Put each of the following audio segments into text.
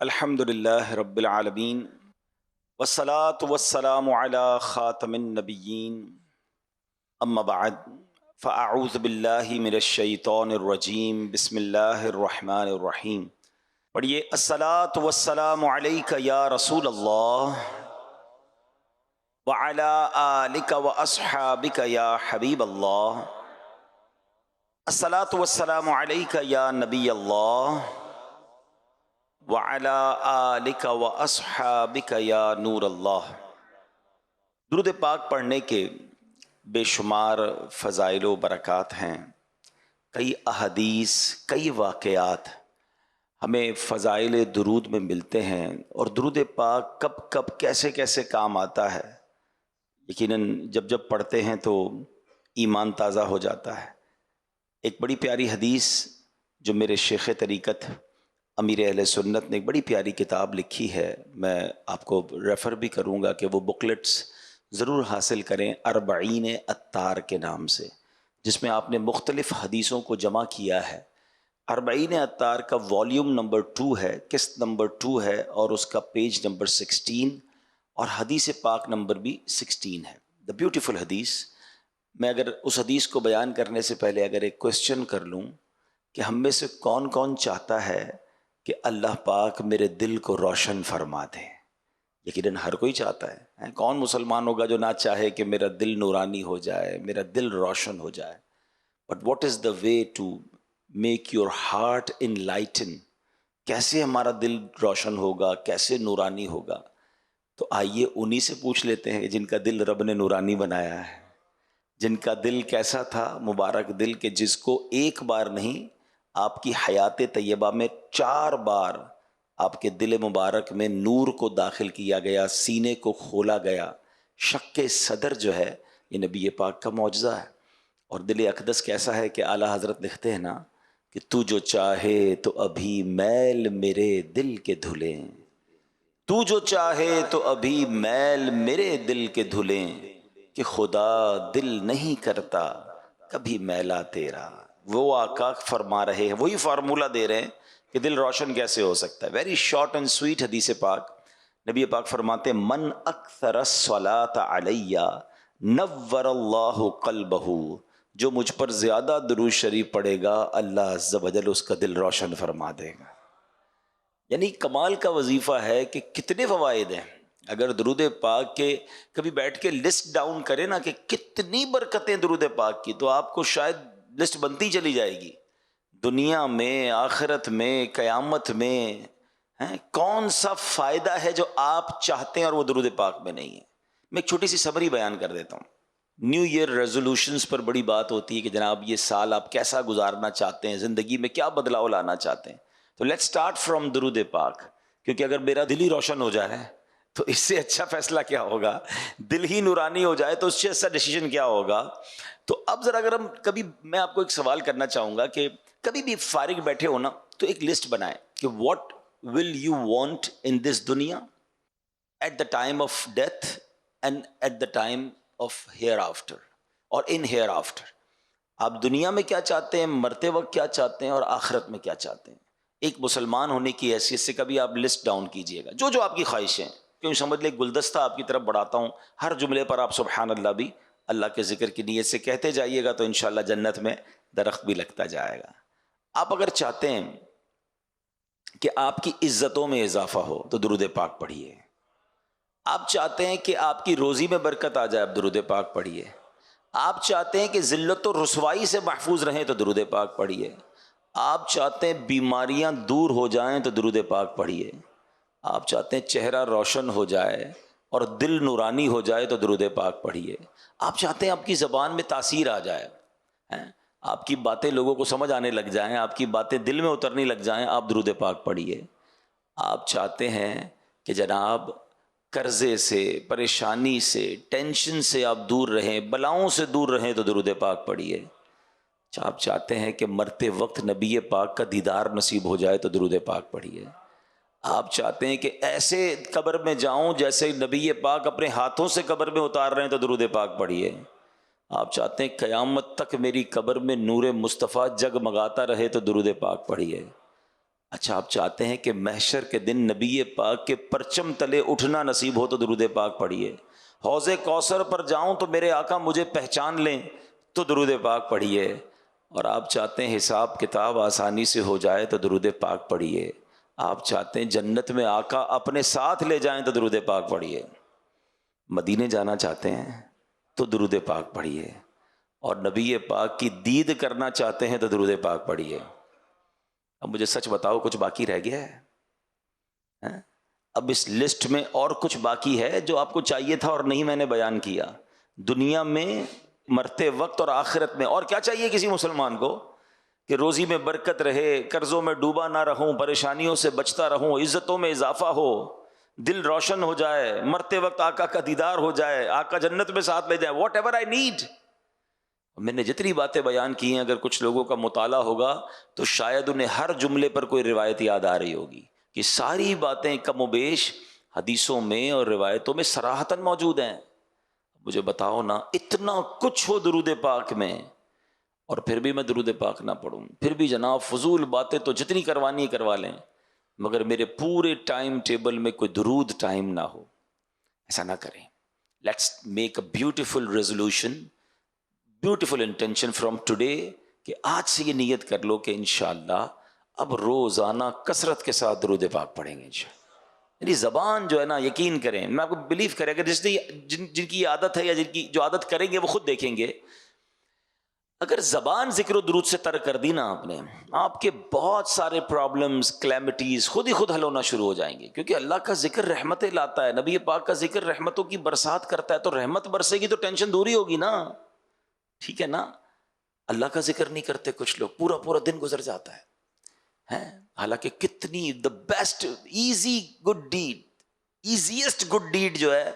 الحمد للہ رب العالمین والصلاة والسلام علی خاتم النبیین اما بعد فاعوذ باللہ من الشیطان الرجیم بسم اللہ الرحمن الرحیم۔ پڑھیے الصلاة والسلام علیک یا رسول اللہ وعلی آلک واصحابک یا حبیب اللہ۔ الصلاة والسلام علیک یا نبی اللہ وَعَلَىٰ آلِكَ وَأَصْحَابِكَ يَا نور اللہ۔ درود پاک پڑھنے کے بے شمار فضائل و برکات ہیں۔ کئی احادیث، کئی واقعات ہمیں فضائل درود میں ملتے ہیں، اور درود پاک کب کب کیسے کیسے کام آتا ہے یقیناً جب جب پڑھتے ہیں تو ایمان تازہ ہو جاتا ہے۔ ایک بڑی پیاری حدیث جو میرے شیخ طریقت امیر اہل سنت نے ایک بڑی پیاری کتاب لکھی ہے، میں آپ کو ریفر بھی کروں گا کہ وہ بکلٹس ضرور حاصل کریں، اربعین عطار کے نام سے، جس میں آپ نے مختلف حدیثوں کو جمع کیا ہے۔ اربعین عطار کا والیوم نمبر 2 ہے، قسط نمبر 2 ہے، اور اس کا پیج نمبر 16 اور حدیث پاک نمبر بھی 16 ہے۔ دا بیوٹیفل حدیث۔ میں اگر اس حدیث کو بیان کرنے سے پہلے اگر ایک کوسچن کر لوں کہ ہم میں سے کون کون چاہتا ہے کہ اللہ پاک میرے دل کو روشن فرما دے؟ یقیناً ہر کوئی چاہتا ہے۔ کون مسلمان ہوگا جو نہ چاہے کہ میرا دل نورانی ہو جائے، میرا دل روشن ہو جائے؟ But what is the way to make your heart enlighten? کیسے ہمارا دل روشن ہوگا، کیسے نورانی ہوگا؟ تو آئیے انہی سے پوچھ لیتے ہیں جن کا دل رب نے نورانی بنایا ہے، جن کا دل کیسا تھا، مبارک دل کہ جس کو ایک بار نہیں، آپ کی حیات طیبہ میں 4 بار آپ کے دل مبارک میں نور کو داخل کیا گیا، سینے کو کھولا گیا۔ شق صدر جو ہے یہ نبی پاک کا معجزہ ہے۔ اور دل اقدس کیسا ہے کہ اعلیٰ حضرت لکھتے ہیں نا کہ تو جو چاہے تو ابھی میل میرے دل کے دھلیں، تو جو چاہے تو ابھی میل میرے دل کے دھلیں، کہ خدا دل نہیں کرتا کبھی میلا تیرا۔ وہ آقا فرما رہے ہیں، وہی فارمولہ دے رہے ہیں کہ دل روشن کیسے ہو سکتا ہے۔ ویری شارٹ اینڈ سویٹ حدیث پاک۔ نبی پاک فرماتے ہیں من اکثر الصلاۃ علی نور اللہ قلبہ، جو مجھ پر زیادہ درود شریف پڑھے گا اللہ عز و جل اس کا دل روشن فرما دے گا۔ یعنی کمال کا وظیفہ ہے کہ کتنے فوائد ہیں۔ اگر درود پاک کے کبھی بیٹھ کے لسٹ ڈاؤن کرے نا کہ کتنی برکتیں درود پاک کی، تو آپ کو شاید لسٹ بنتی چلی جائے گی۔ دنیا میں، آخرت میں، قیامت میں کون سا فائدہ ہے جو آپ چاہتے ہیں اور وہ درود پاک میں نہیں ہے؟ میں ایک چھوٹی سی سمری بیان کر دیتا ہوں۔ نیو ایئر ریزولوشنز پر بڑی بات ہوتی ہے کہ جناب یہ سال آپ کیسا گزارنا چاہتے ہیں، زندگی میں کیا بدلاؤ لانا چاہتے ہیں۔ تو لیٹس سٹارٹ فرام درود پاک، کیونکہ اگر میرا دل ہی روشن ہو جائے تو اس سے اچھا فیصلہ کیا ہوگا؟ دل ہی نورانی ہو جائے تو اس سے اچھا ڈیسیژن کیا ہوگا؟ تو اب ذرا اگر ہم کبھی، میں آپ کو ایک سوال کرنا چاہوں گا کہ کبھی بھی فارغ بیٹھے ہو نا تو ایک لسٹ بنائیں کہ what will you want in this دنیا at the time of death and at the time of hereafter, اور ان ہیئر آفٹر۔ آپ دنیا میں کیا چاہتے ہیں، مرتے وقت کیا چاہتے ہیں، اور آخرت میں کیا چاہتے ہیں؟ ایک مسلمان ہونے کی حیثیت سے کبھی آپ لسٹ ڈاؤن کیجئے گا جو آپ کی خواہشیں، کیوں سمجھ لے گلدستہ آپ کی طرف بڑھاتا ہوں، ہر جملے پر آپ سبحان اللہ بھی اللہ کے ذکر کی نیت سے کہتے جائیے گا تو انشاءاللہ جنت میں درخت بھی لگتا جائے گا۔ آپ اگر چاہتے ہیں کہ آپ کی عزتوں میں اضافہ ہو تو درود پاک پڑھیے۔ آپ چاہتے ہیں کہ آپ کی روزی میں برکت آ جائے، اب درود پاک پڑھیے۔ آپ چاہتے ہیں کہ ذلت و رسوائی سے محفوظ رہیں تو درود پاک پڑھیے۔ آپ چاہتے ہیں بیماریاں دور ہو جائیں تو درود پاک پڑھیے۔ آپ چاہتے ہیں چہرہ روشن ہو جائے اور دل نورانی ہو جائے تو درود پاک پڑھیے۔ آپ چاہتے ہیں آپ کی زبان میں تاثیر آ جائے، آپ کی باتیں لوگوں کو سمجھ آنے لگ جائیں، آپ کی باتیں دل میں اترنے لگ جائیں، آپ درود پاک پڑھیے۔ آپ چاہتے ہیں کہ جناب قرضے سے، پریشانی سے، ٹینشن سے آپ دور رہیں، بلاؤں سے دور رہیں تو درود پاک پڑھیے۔ آپ چاہتے ہیں کہ مرتے وقت نبی پاک کا دیدار نصیب ہو جائے تو درود پاک پڑھیے۔ آپ چاہتے ہیں کہ ایسے قبر میں جاؤں جیسے نبی پاک اپنے ہاتھوں سے قبر میں اتار رہے ہیں تو درود پاک پڑھیے۔ آپ چاہتے ہیں قیامت تک میری قبر میں نور مصطفیٰ جگمگاتا رہے تو درود پاک پڑھیے۔ اچھا آپ چاہتے ہیں کہ محشر کے دن نبی پاک کے پرچم تلے اٹھنا نصیب ہو تو درود پاک پڑھیے. حوض کوثر پر جاؤں تو میرے آقا مجھے پہچان لیں تو درود پاک پڑھیے. اور آپ چاہتے ہیں حساب کتاب آسانی سے ہو جائے تو درود پاک پڑھیے. آپ چاہتے ہیں جنت میں آقا اپنے ساتھ لے جائیں تو درود پاک پڑھیے. مدینے جانا چاہتے ہیں تو درود پاک پڑھیے. اور نبی پاک کی دید کرنا چاہتے ہیں تو درود پاک پڑھیے. اب مجھے سچ بتاؤ کچھ باقی رہ گیا ہے؟ اب اس لسٹ میں اور کچھ باقی ہے جو آپ کو چاہیے تھا اور نہیں میں نے بیان کیا. دنیا میں مرتے وقت اور آخرت میں اور کیا چاہیے کسی مسلمان کو؟ کہ روزی میں برکت رہے، قرضوں میں ڈوبا نہ رہوں، پریشانیوں سے بچتا رہوں، عزتوں میں اضافہ ہو، دل روشن ہو جائے، مرتے وقت آقا کا دیدار ہو جائے، آقا جنت میں ساتھ لے جائے. What ever I need. میں نے جتنی باتیں بیان کی ہیں اگر کچھ لوگوں کا مطالعہ ہوگا تو شاید انہیں ہر جملے پر کوئی روایت یاد آ رہی ہوگی کہ ساری باتیں کم و بیش حدیثوں میں اور روایتوں میں صراحتاً موجود ہیں. مجھے بتاؤ نا، اتنا کچھ ہو درود پاک میں اور پھر بھی میں درود پاک نہ پڑھوں، پھر بھی جناب فضول باتیں تو جتنی کروانی کروا لیں مگر میرے پورے ٹائم ٹیبل میں کوئی درود ٹائم نہ ہو. ایسا نہ کریں. Let's make a beautiful resolution, beautiful intention from today کہ آج سے یہ نیت کر لو کہ انشاءاللہ اب روزانہ کثرت کے ساتھ درود پاک پڑھیں گے انشاءاللہ. یعنی زبان جو ہے نا، یقین کریں، میں آپ کو بلیو کریں اگر جن کی عادت ہے یا جن کی جو عادت کریں گے وہ خود دیکھیں گے. اگر زبان ذکر و درود سے ترک کر دی نا آپ نے، آپ کے بہت سارے پرابلمز کلیمٹیز خود ہی خود حل ہونا شروع ہو جائیں گے. کیونکہ اللہ کا ذکر رحمتیں لاتا ہے، نبی پاک کا ذکر رحمتوں کی برسات کرتا ہے. تو رحمت برسے گی تو ٹینشن دور ہی ہوگی نا. ٹھیک ہے نا. اللہ کا ذکر نہیں کرتے کچھ لوگ، پورا پورا دن گزر جاتا ہے. حالانکہ کتنی the best easy good deed, easiest good deed جو ہے،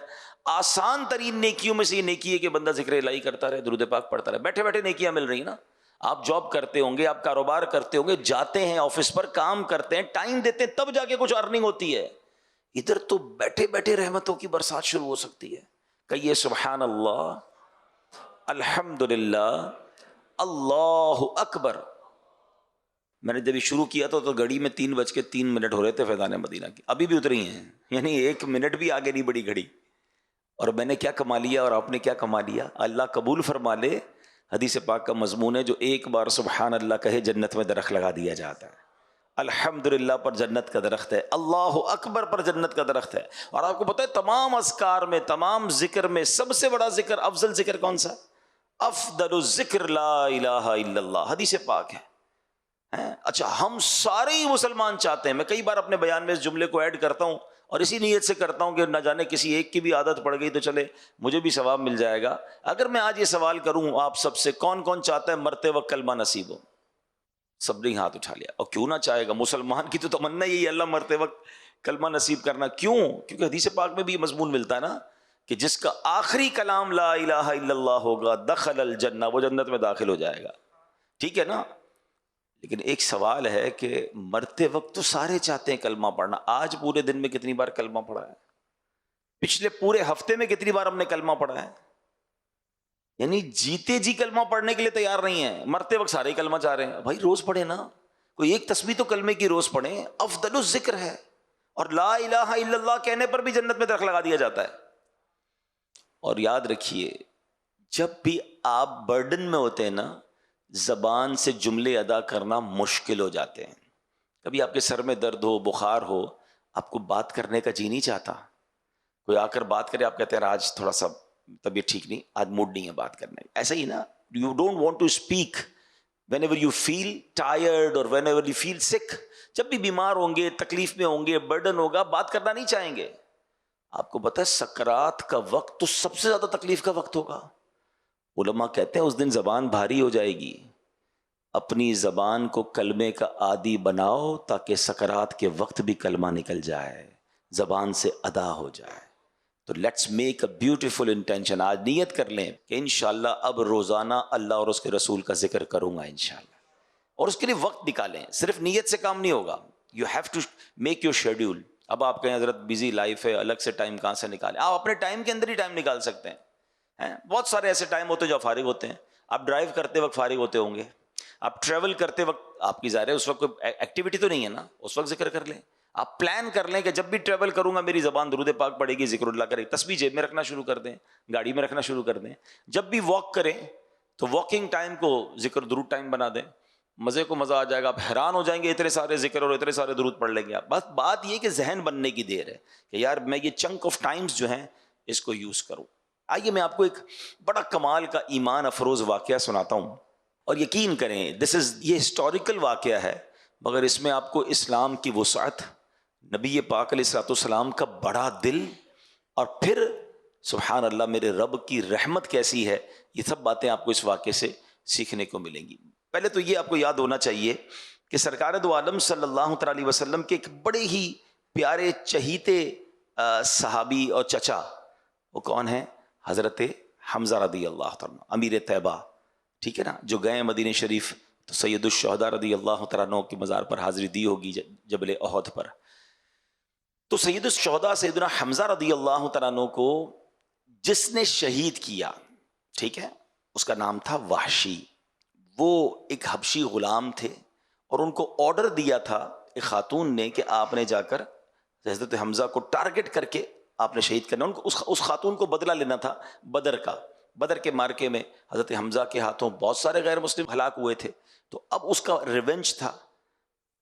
آسان ترین نیکیوں میں سے یہ نیکی ہے کہ بندہ ذکر الہی کرتا رہے، درود پاک پڑھتا رہے. بیٹھے بیٹھے نیکیاں مل رہی ہیں نا. آپ جاب کرتے ہوں گے، آپ کاروبار کرتے ہوں گے، جاتے ہیں آفس پر، کام کرتے ہیں، ٹائم دیتے ہیں، تب جا کے کچھ ارننگ ہوتی ہے. ادھر تو بیٹھے بیٹھے رحمتوں کی برسات شروع ہو سکتی ہے. کہیے سبحان اللہ، الحمدللہ، اللہ اکبر. میں نے جب یہ شروع کیا تو گھڑی میں 3:03 ہو رہے تھے فیضان مدینہ کی، ابھی بھی اتری ہیں، یعنی 1 منٹ بھی آگے نہیں بڑھی گھڑی. اور میں نے کیا کما لیا اور آپ نے کیا کما لیا؟ اللہ قبول فرما لے. حدیث پاک کا مضمون ہے جو ایک بار سبحان اللہ کہے جنت میں درخت لگا دیا جاتا ہے. الحمدللہ پر جنت کا درخت ہے، اللہ اکبر پر جنت کا درخت ہے. اور آپ کو پتہ ہے تمام اذکار میں، تمام ذکر میں سب سے بڑا ذکر، افضل ذکر کون سا؟ افضل الذکر لا الہ الا اللہ، حدیث پاک ہے. اچھا ہم سارے ہی مسلمان چاہتے ہیں، میں کئی بار اپنے بیان میں اس جملے کو ایڈ کرتا ہوں اور اسی نیت سے کرتا ہوں کہ نہ جانے کسی ایک کی بھی عادت پڑ گئی تو چلے مجھے بھی ثواب مل جائے گا. اگر میں آج یہ سوال کروں آپ سب سے، کون کون چاہتا ہے مرتے وقت کلمہ نصیب ہو؟ سب نے ہاتھ اٹھا لیا. اور کیوں نہ چاہے گا، مسلمان کی تو تمنا یہی ہے اللہ مرتے وقت کلمہ نصیب کرنا. کیوں؟ کیونکہ حدیث پاک میں بھی یہ مضمون ملتا ہے نا کہ جس کا آخری کلام لا الہ الا اللہ ہوگا دخل الجنہ، وہ جنت میں داخل ہو جائے گا. ٹھیک ہے نا. لیکن ایک سوال ہے کہ مرتے وقت تو سارے چاہتے ہیں کلمہ پڑھنا. آج پورے دن میں کتنی بار کلمہ پڑھا ہے؟ پچھلے پورے ہفتے میں کتنی بار ہم نے کلمہ پڑھا ہے؟ یعنی جیتے جی کلمہ پڑھنے کے لیے تیار نہیں ہے، مرتے وقت سارے کلمہ چاہ رہے ہیں. بھائی روز پڑھے نا، کوئی ایک تسبیح تو کلمے کی روز پڑھیں. افضل الذکر ہے اور لا الہ الا اللہ کہنے پر بھی جنت میں درخت لگا دیا جاتا ہے. اور یاد رکھیے جب بھی آپ برڈن میں ہوتے ہیں نا، زبان سے جملے ادا کرنا مشکل ہو جاتے ہیں. کبھی آپ کے سر میں درد ہو، بخار ہو، آپ کو بات کرنے کا جی نہیں چاہتا، کوئی آ کر بات کرے آپ کہتے ہیں آج تھوڑا سا طبیعت ٹھیک نہیں، آج موڈ نہیں ہے بات کرنے. ایسا ہی نا، you don't want to speak whenever you feel tired اور whenever you feel sick. جب بھی بیمار ہوں گے، تکلیف میں ہوں گے، برڈن ہوگا، بات کرنا نہیں چاہیں گے. آپ کو پتہ ہے سکرات کا وقت تو سب سے زیادہ تکلیف کا وقت ہوگا. علماء کہتے ہیں اس دن زبان بھاری ہو جائے گی. اپنی زبان کو کلمے کا عادی بناؤ تاکہ سکرات کے وقت بھی کلمہ نکل جائے، زبان سے ادا ہو جائے. تو let's make a beautiful intention. آج نیت کر لیں کہ انشاءاللہ اب روزانہ اللہ اور اس کے رسول کا ذکر کروں گا انشاءاللہ. اور اس کے لیے وقت نکالیں، صرف نیت سے کام نہیں ہوگا. You have to make your schedule. اب آپ کہیں حضرت بزی لائف ہے، الگ سے ٹائم کہاں سے نکالیں؟ آپ اپنے ٹائم کے اندر ہی ٹائم نکال سکتے ہیں. بہت سارے ایسے ٹائم ہوتے ہیں جو فارغ ہوتے ہیں. آپ ڈرائیو کرتے وقت فارغ ہوتے ہوں گے، آپ ٹریول کرتے وقت آپ کی ظاہر ہے اس وقت کوئی ایکٹیویٹی تو نہیں ہے نا, اس وقت ذکر کر لیں. آپ پلان کر لیں کہ جب بھی ٹریول کروں گا میری زبان درود پاک پڑے گی, ذکر اللہ کرے, تسبیح جیب میں رکھنا شروع کر دیں, گاڑی میں رکھنا شروع کر دیں. جب بھی واک کریں تو واکنگ ٹائم کو ذکر درود ٹائم بنا دیں. مزے کو مزہ آ جائے گا, آپ حیران ہو جائیں گے اتنے سارے ذکر اور اتنے سارے درود پڑھ لیں گے آپ. بس بات یہ کہ ذہن بننے کی دیر ہے کہ یار میں یہ چنک آف ٹائمز جو ہیں اس کو یوز کروں. آئیے میں آپ کو ایک بڑا کمال کا ایمان افروز واقعہ سناتا ہوں, اور یقین کریں یہ ہسٹوریکل واقعہ ہے, مگر اس میں آپ کو اسلام کی وسعت, نبی پاک علیہ الصلوۃ والسلام کا بڑا دل, اور پھر سبحان اللہ میرے رب کی رحمت کیسی ہے, یہ سب باتیں آپ کو اس واقعے سے سیکھنے کو ملیں گی. پہلے تو یہ آپ کو یاد ہونا چاہیے کہ سرکار دو عالم صلی اللہ تعالی علیہ وسلم کے ایک بڑے ہی پیارے چہیتے صحابی اور چچا, وہ کون ہیں؟ حضرت حمزہ رضی اللہ تعالیٰ, امیر طیبہ, ٹھیک ہے نا, جو گئے مدینہ شریف تو سید الشہداء رضی اللہ تعالیٰ عنہ کی مزار پر حاضری دی ہوگی جبل احد پر. تو سید الشہداء سیدنا حمزہ رضی اللہ تعالیٰ عنہ کو جس نے شہید کیا, ٹھیک ہے, اس کا نام تھا وحشی. وہ ایک حبشی غلام تھے, اور ان کو آرڈر دیا تھا ایک خاتون نے کہ آپ نے جا کر حضرت حمزہ کو ٹارگٹ کر کے آپ نے شہید کرنا. ان کو اس خاتون کو بدلہ لینا تھا بدر کا. بدر کے مارکے میں حضرت حمزہ کے ہاتھوں بہت سارے غیر مسلم ہلاک ہوئے تھے, تو اب اس کا ریونج تھا.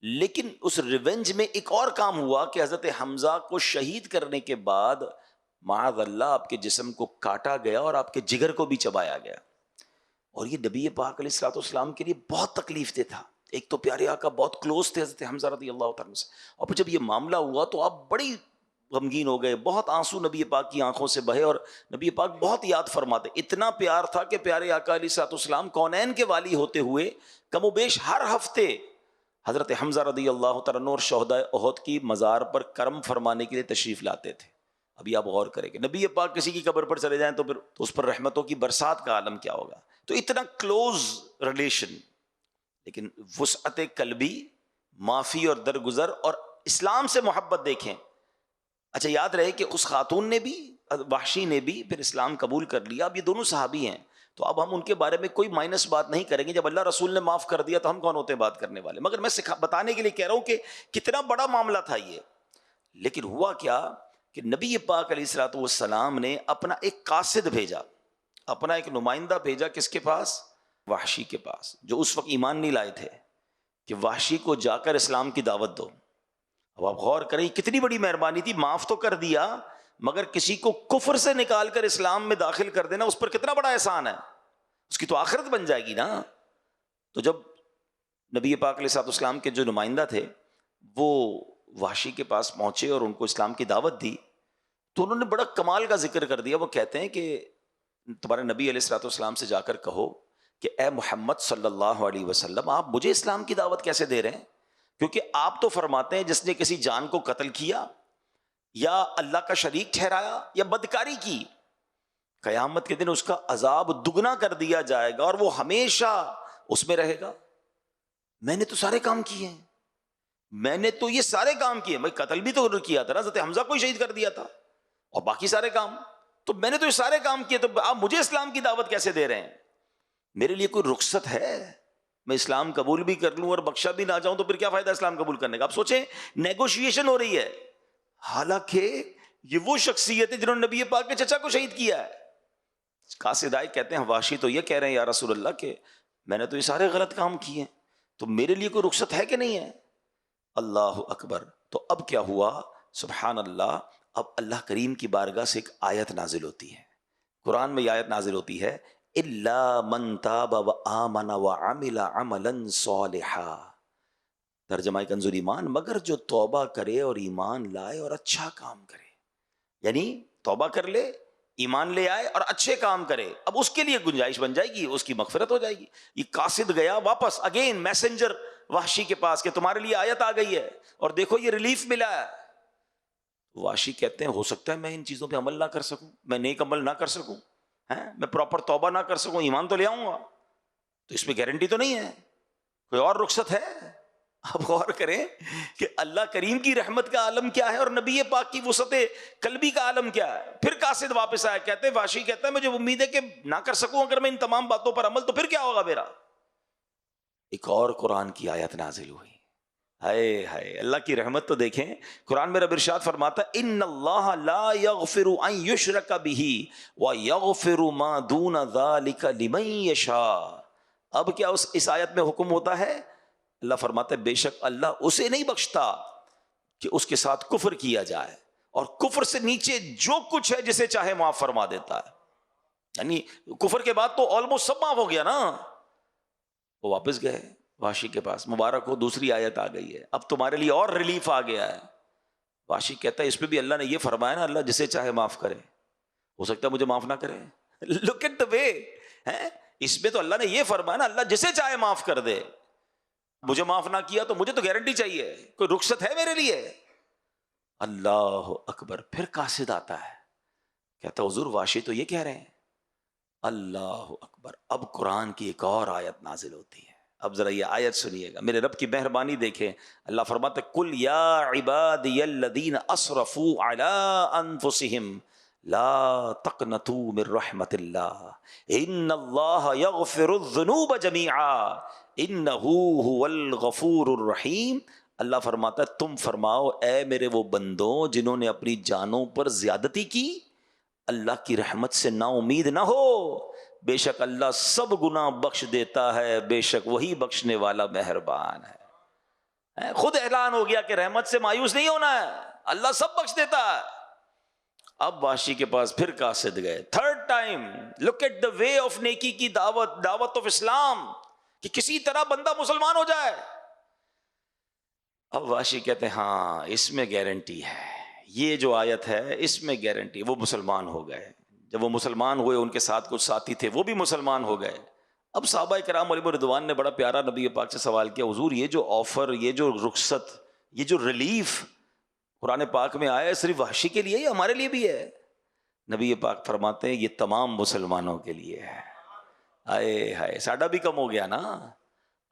لیکن اس ریونج میں ایک اور کام ہوا کہ حضرت حمزہ کو شہید کرنے کے بعد معاذ اللہ آپ کے جسم کو کاٹا گیا اور آپ کے جگر کو بھی چبایا گیا. اور یہ نبی پاک علیہ الصلوۃ والسلام کے لیے بہت تکلیف دہ تھا. ایک تو پیارے آقا بہت کلوز تھے حضرت حمزہ رضی اللہ تعالیٰ سے, اور پھر جب یہ معاملہ ہوا تو آپ بڑی غمگین ہو گئے, بہت آنسو نبی پاک کی آنکھوں سے بہے, اور نبی پاک بہت یاد فرماتے. اتنا پیار تھا کہ پیارے آقا علیہ الصلوۃ والسلام کونین کے والی ہوتے ہوئے کم و بیش ہر ہفتے حضرت حمزہ رضی اللہ تعالیٰ عنہ اور شہداء احد کی مزار پر کرم فرمانے کے لیے تشریف لاتے تھے. ابھی آپ غور کریں کہ نبی پاک کسی کی قبر پر چلے جائیں تو پھر اس پر رحمتوں کی برسات کا عالم کیا ہوگا. تو اتنا کلوز ریلیشن, لیکن وسعت قلبی, معافی اور درگزر اور اسلام سے محبت دیکھیں. اچھا یاد رہے کہ اس خاتون نے بھی, وحشی نے بھی پھر اسلام قبول کر لیا. اب یہ دونوں صحابی ہیں, تو اب ہم ان کے بارے میں کوئی مائنس بات نہیں کریں گے. جب اللہ رسول نے معاف کر دیا تو ہم کون ہوتے ہیں بات کرنے والے. مگر میں بتانے کے لیے کہہ رہا ہوں کہ کتنا بڑا معاملہ تھا یہ. لیکن ہوا کیا کہ نبی پاک علیہ الصلوۃ والسلام نے اپنا ایک قاصد بھیجا, اپنا ایک نمائندہ بھیجا. کس کے پاس؟ وحشی کے پاس, جو اس وقت ایمان نہیں لائے تھے, کہ وحشی کو جا کر اسلام کی دعوت دو. اب آپ غور کریں کتنی بڑی مہربانی تھی, معاف تو کر دیا مگر کسی کو کفر سے نکال کر اسلام میں داخل کر دینا, اس پر کتنا بڑا احسان ہے, اس کی تو آخرت بن جائے گی نا. تو جب نبی پاک علیہ الصلوۃ والسلام کے جو نمائندہ تھے وہ وحشی کے پاس پہنچے اور ان کو اسلام کی دعوت دی, تو انہوں نے بڑا کمال کا ذکر کر دیا. وہ کہتے ہیں کہ تمہارے نبی علیہ الصلوۃ والسلام سے جا کر کہو کہ اے محمد صلی اللہ علیہ وسلم, آپ مجھے اسلام کی دعوت کیسے دے رہے ہیں؟ کیونکہ آپ تو فرماتے ہیں جس نے کسی جان کو قتل کیا یا اللہ کا شریک ٹھہرایا یا بدکاری کی, قیامت کے دن اس کا عذاب دگنا کر دیا جائے گا اور وہ ہمیشہ اس میں رہے گا. میں نے تو سارے کام کیے ہیں, میں نے تو یہ سارے کام کیے, میں قتل بھی تو کیا تھا نا, حضرت حمزہ کو شہید کر دیا تھا, اور باقی سارے کام تو میں نے تو یہ سارے کام کیے, تو آپ مجھے اسلام کی دعوت کیسے دے رہے ہیں؟ میرے لیے کوئی رخصت ہے؟ میں اسلام قبول بھی کر لوں اور بخشا بھی نہ جاؤں تو پھر کیا فائدہ اسلام قبول کرنے کا؟ آپ سوچیں نیگوشیشن ہو رہی ہے, حالانکہ یہ وہ شخصیت ہے جنہوں نے نبی پاک کے چچا کو شہید کیا ہے. قاصد آئے کہتے ہیں وحشی تو یہ کہہ رہے ہیں یا رسول اللہ کہ میں نے تو یہ سارے غلط کام کیے ہیں, تو میرے لیے کوئی رخصت ہے کہ نہیں ہے؟ اللہ اکبر. تو اب کیا ہوا؟ سبحان اللہ, اب اللہ کریم کی بارگاہ سے ایک آیت نازل ہوتی ہے. قرآن میں یہ آیت نازل ہوتی ہے, الا من تاب وآمن وعمل عملا صالحا. ترجمہ کنز ایمان, مگر جو توبہ کرے اور ایمان لائے اور اچھا کام کرے. یعنی توبہ کر لے, ایمان لے آئے اور اچھے کام کرے, اب اس کے لیے گنجائش بن جائے گی, اس کی مغفرت ہو جائے گی. یہ قاصد گیا واپس اگین میسنجر وحشی کے پاس کہ تمہارے لیے آیت آ گئی ہے اور دیکھو یہ ریلیف ملا ہے. وحشی کہتے ہیں ہو سکتا ہے میں ان چیزوں پہ عمل نہ کر سکوں, میں نیک عمل نہ کر سکوں, میں پراپر توبہ نہ کر سکوں, ایمان تو لے آؤں گا, تو اس میں گارنٹی تو نہیں ہے, کوئی اور رخصت ہے؟ آپ غور کریں کہ اللہ کریم کی رحمت کا عالم کیا ہے اور نبی پاک کی وسعت قلبی کا عالم کیا ہے. پھر قاصد واپس آیا, کہتے ہیں وحشی کہتا ہے مجھے امید ہے کہ نہ کر سکوں اگر میں ان تمام باتوں پر عمل, تو پھر کیا ہوگا میرا؟ ایک اور قرآن کی آیت نازل ہوئی. ہائے ہائے، اللہ کی رحمت تو دیکھیں. قرآن میں رب ارشاد فرماتا ہے ان اللہ لا یغفر ان یشرک بہ ویغفر ما دون ذلک لمن یشاء. اب کیا اس آیت میں حکم ہوتا ہے؟ اللہ فرماتا ہے بے شک اللہ اسے نہیں بخشتا کہ اس کے ساتھ کفر کیا جائے، اور کفر سے نیچے جو کچھ ہے جسے چاہے معاف فرما دیتا ہے. یعنی کفر کے بعد تو آلموسٹ سب معاف ہو گیا نا. وہ واپس گئے واشی کے پاس، مبارک ہو دوسری آیت آ گئی ہے، اب تمہارے لیے اور ریلیف آ گیا ہے. واشی کہتا ہے اس پہ بھی اللہ نے یہ فرمایا نا اللہ جسے چاہے معاف کرے، ہو سکتا ہے مجھے معاف نہ کرے. لک ایٹ دا وے، اس میں تو اللہ نے یہ فرمایا نا اللہ جسے چاہے معاف کر دے. مجھے معاف نہ کیا تو مجھے تو گارنٹی چاہیے، کوئی رخصت ہے میرے لیے. اللہ اکبر. پھر قاصد آتا ہے، کہتا حضور واشی تو یہ کہہ رہے ہیں. اللہ اکبر. اب قرآن کی ایک اور آیت نازل ہوتی ہے. اب ذرا یہ آیت سنیے گا، میرے رب کی مہربانی دیکھیں. اللہ فرماتا ہے کل یا عبادی الذین اسرفوا علی انفسہم لا تقنطوا من رحمت اللہ ان اللہ یغفر الذنوب جمیعا انہ هو الغفور الرحیم. اللہ فرماتا ہے تم فرماؤ اے میرے وہ بندوں جنہوں نے اپنی جانوں پر زیادتی کی، اللہ کی رحمت سے نا امید نہ ہو، بے شک اللہ سب گناہ بخش دیتا ہے، بے شک وہی بخشنے والا مہربان ہے. خود اعلان ہو گیا کہ رحمت سے مایوس نہیں ہونا ہے، اللہ سب بخش دیتا ہے. اب واشی کے پاس پھر قاصد گئے، third time. Look at the way of نیکی کی دعوت آف اسلام، کہ کسی طرح بندہ مسلمان ہو جائے. اب واشی کہتے ہیں ہاں اس میں گارنٹی ہے، یہ جو آیت ہے اس میں گارنٹی. وہ مسلمان ہو گئے. جب وہ مسلمان ہوئے ان کے ساتھ کچھ ساتھی تھے وہ بھی مسلمان ہو گئے. اب صحابہ کرام علیہم رضوان نے بڑا پیارا نبی پاک سے سوال کیا، حضور یہ جو آفر، یہ جو رخصت، یہ جو ریلیف قرآن پاک میں آیا ہے صرف وحشی کے لیے یا ہمارے لیے بھی ہے؟ نبی پاک فرماتے ہیں یہ تمام مسلمانوں کے لیے ہے. ہائے ہائے، ساڈا بھی کم ہو گیا نا.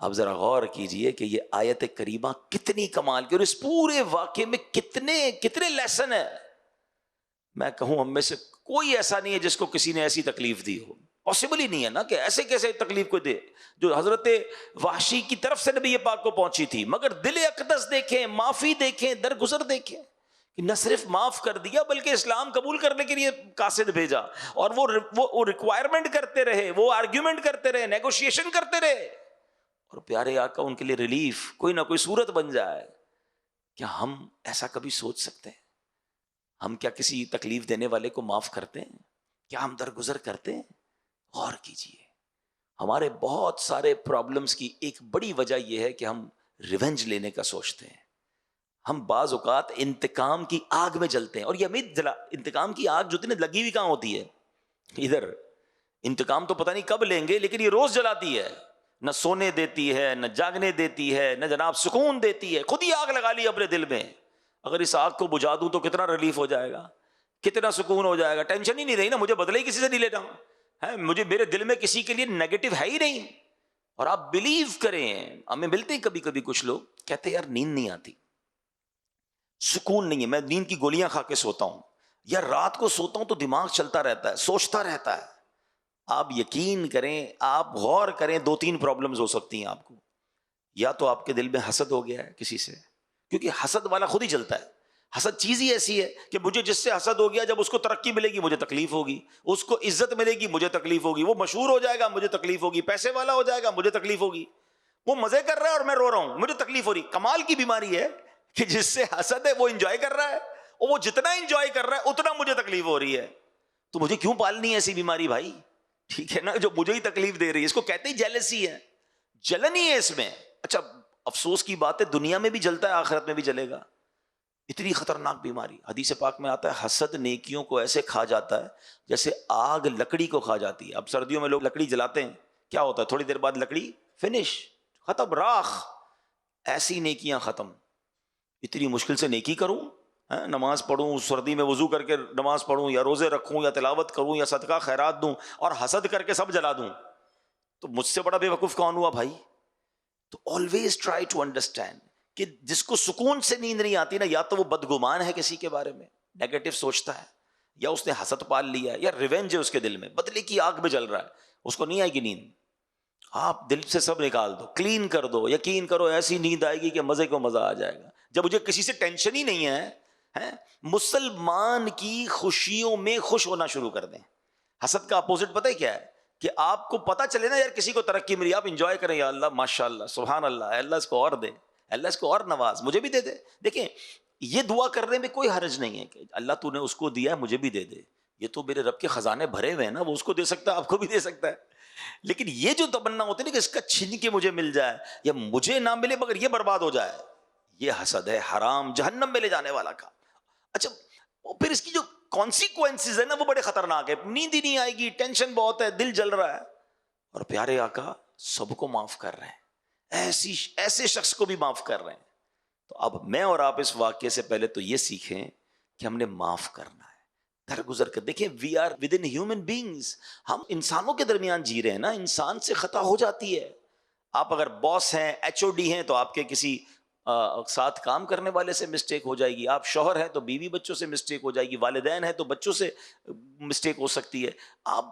اب ذرا غور کیجئے کہ یہ آیت کریمہ کتنی کمال کی، اور اس پورے واقعے میں کتنے لیسن ہیں. میں کہوں ہم میں سے کوئی ایسا نہیں ہے جس کو کسی نے ایسی تکلیف دی ہو. پاسبل ہی نہیں ہے نا کہ ایسے کیسے تکلیف کو دے جو حضرت وحشی کی طرف سے نبی پاک کو پہنچی تھی. مگر دل اقدس دیکھیں، معافی دیکھیں، درگزر دیکھیں کہ نہ صرف معاف کر دیا بلکہ اسلام قبول کرنے کے لیے قاصد بھیجا، اور وہ ریکوائرمنٹ کرتے رہے، وہ آرگیومنٹ کرتے رہے، نیگوشیشن کرتے رہے، اور پیارے آقا ان کے لیے ریلیف کوئی نہ کوئی صورت بن جائے. کیا ہم ایسا کبھی سوچ سکتے ہیں؟ ہم کیا کسی تکلیف دینے والے کو معاف کرتے ہیں؟ کیا ہم درگزر کرتے ہیں؟ غور کیجئے. ہمارے بہت سارے پرابلمز کی ایک بڑی وجہ یہ ہے کہ ہم ریونج لینے کا سوچتے ہیں. ہم بعض اوقات انتقام کی آگ میں جلتے ہیں، اور یہ امید انتقام کی آگ جو لگی ہوئی کہاں ہوتی ہے؟ ادھر. انتقام تو پتہ نہیں کب لیں گے، لیکن یہ روز جلاتی ہے. نہ سونے دیتی ہے، نہ جاگنے دیتی ہے، نہ جناب سکون دیتی ہے. خود ہی آگ لگا لی اپنے دل میں. اگر اس آگ کو بجھا دوں تو کتنا ریلیف ہو جائے گا، کتنا سکون ہو جائے گا. ٹینشن ہی نہیں رہی نا، مجھے بدلے ہی کسی سے نہیں لینا ہے، مجھے میرے دل میں کسی کے لیے نیگیٹو ہے ہی نہیں. اور آپ بلیو کریں، ہمیں ملتے ہیں کبھی کبھی کچھ لوگ کہتے ہیں یار نیند نہیں آتی، سکون نہیں ہے، میں نیند کی گولیاں کھا کے سوتا ہوں، یا رات کو سوتا ہوں تو دماغ چلتا رہتا ہے، سوچتا رہتا ہے. آپ یقین کریں، آپ غور کریں، 2-3 پرابلمز ہو سکتی ہیں آپ کو. یا تو آپ کے دل میں حسد ہو گیا ہے کسی سے، کیونکہ حسد والا خود ہی جلتا ہے. حسد چیز ہی ایسی ہے کہ مجھے جس سے حسد ہو گیا، جب اس کو ترقی ملے گی مجھے تکلیف ہوگی، اس کو عزت ملے گی مجھے تکلیف ہوگی، وہ مشہور ہو جائے گا مجھے تکلیف ہوگی، پیسے والا ہو جائے گا مجھے تکلیف ہوگی، وہ مزے کر رہا ہے اور میں رو رہا ہوں مجھے تکلیف ہو رہی. کمال کی بیماری ہے کہ جس سے حسد ہے وہ انجوائے کر رہا ہے، اور وہ جتنا انجوائے کر رہا ہے اتنا مجھے تکلیف ہو رہی ہے. تو مجھے کیوں پالنی ہے ایسی بیماری بھائی؟ ٹھیک ہے نا، جو مجھے ہی تکلیف دے رہی ہے. اس کو کہتے ہی جیلسی ہے، جلن ہی ہے اس میں. اچھا افسوس کی بات ہے دنیا میں بھی جلتا ہے، آخرت میں بھی جلے گا. اتنی خطرناک بیماری. حدیث پاک میں آتا ہے حسد نیکیوں کو ایسے کھا جاتا ہے جیسے آگ لکڑی کو کھا جاتی ہے. اب سردیوں میں لوگ لکڑی جلاتے ہیں، کیا ہوتا ہے؟ تھوڑی دیر بعد لکڑی فنش، ختم، راخ. ایسی نیکیاں ختم. اتنی مشکل سے نیکی کروں، نماز پڑھوں، سردی میں وضو کر کے نماز پڑھوں، یا روزے رکھوں، یا تلاوت کروں، یا صدقہ خیرات دوں، اور حسد کر کے سب جلا دوں، تو مجھ سے بڑا بے وقوف کون ہوا بھائی؟ تو آلویز ٹرائی ٹو انڈرسٹینڈ کہ جس کو سکون سے نیند نہیں آتی نا، یا تو وہ بدگمان ہے کسی کے بارے میں، نیگیٹو سوچتا ہے، یا اس نے حسد پال لیا ہے، یا ریونج ہے اس کے دل میں، بدلے کی آگ میں جل رہا ہے، اس کو نہیں آئے گی نیند. آپ دل سے سب نکال دو, کلین کر دو, یقین کرو ایسی نیند آئے گی کہ مزے کو مزہ آ جائے گا. جب مجھے کسی سے ٹینشن ہی نہیں ہے, مسلمان کی خوشیوں میں خوش ہونا شروع کر دیں. حسد کا اپوزٹ پتہ ہے کیا ہے؟ کہ آپ کو پتا چلے نا یار کسی کو ترقی ملی, آپ انجوائے کریں, یا اللہ ماشاء اللہ سبحان اللہ, اللہ اس کو اور دے, اللہ اس کو اور نواز, مجھے بھی دے دے. دیکھیں یہ دعا کرنے میں کوئی حرج نہیں ہے کہ اللہ تو نے اس کو دیا ہے مجھے بھی دے دے, یہ تو میرے رب کے خزانے بھرے ہوئے ہیں نا, وہ اس کو دے سکتا ہے, آپ کو بھی دے سکتا ہے. لیکن یہ جو تمنا ہوتی ہے نا کہ اس کا چھن کے مجھے مل جائے یا مجھے نہ ملے مگر یہ برباد ہو جائے, یہ حسد ہے, حرام, جہنم میں لے جانے والا کام. اچھا پھر اس کی جو کانسیکوینسز ہے نا وہ بڑے خطرناک ہے. نیند ہی نہیں آئے گی, ٹینشن بہت ہے, دل جل رہا ہے, اور پیارے آقا سب کو معاف کر رہے ہیں, ایسے شخص کو بھی معاف کر رہے ہیں. تو اب میں اور آپ اس واقعے سے پہلے تو یہ سیکھیں کہ ہم نے معاف کرنا ہے, درگزر کر. دیکھیں we are within human beings, ہم انسانوں کے درمیان جی رہے ہیں نا, انسان سے خطا ہو جاتی ہے. آپ اگر باس ہیں, ایچ او ڈی ہیں, تو آپ کے کسی ساتھ کام کرنے والے سے مسٹیک ہو جائے گی. آپ شوہر ہیں تو بیوی بچوں سے مسٹیک ہو جائے گی, والدین ہیں تو بچوں سے مسٹیک ہو سکتی ہے. آپ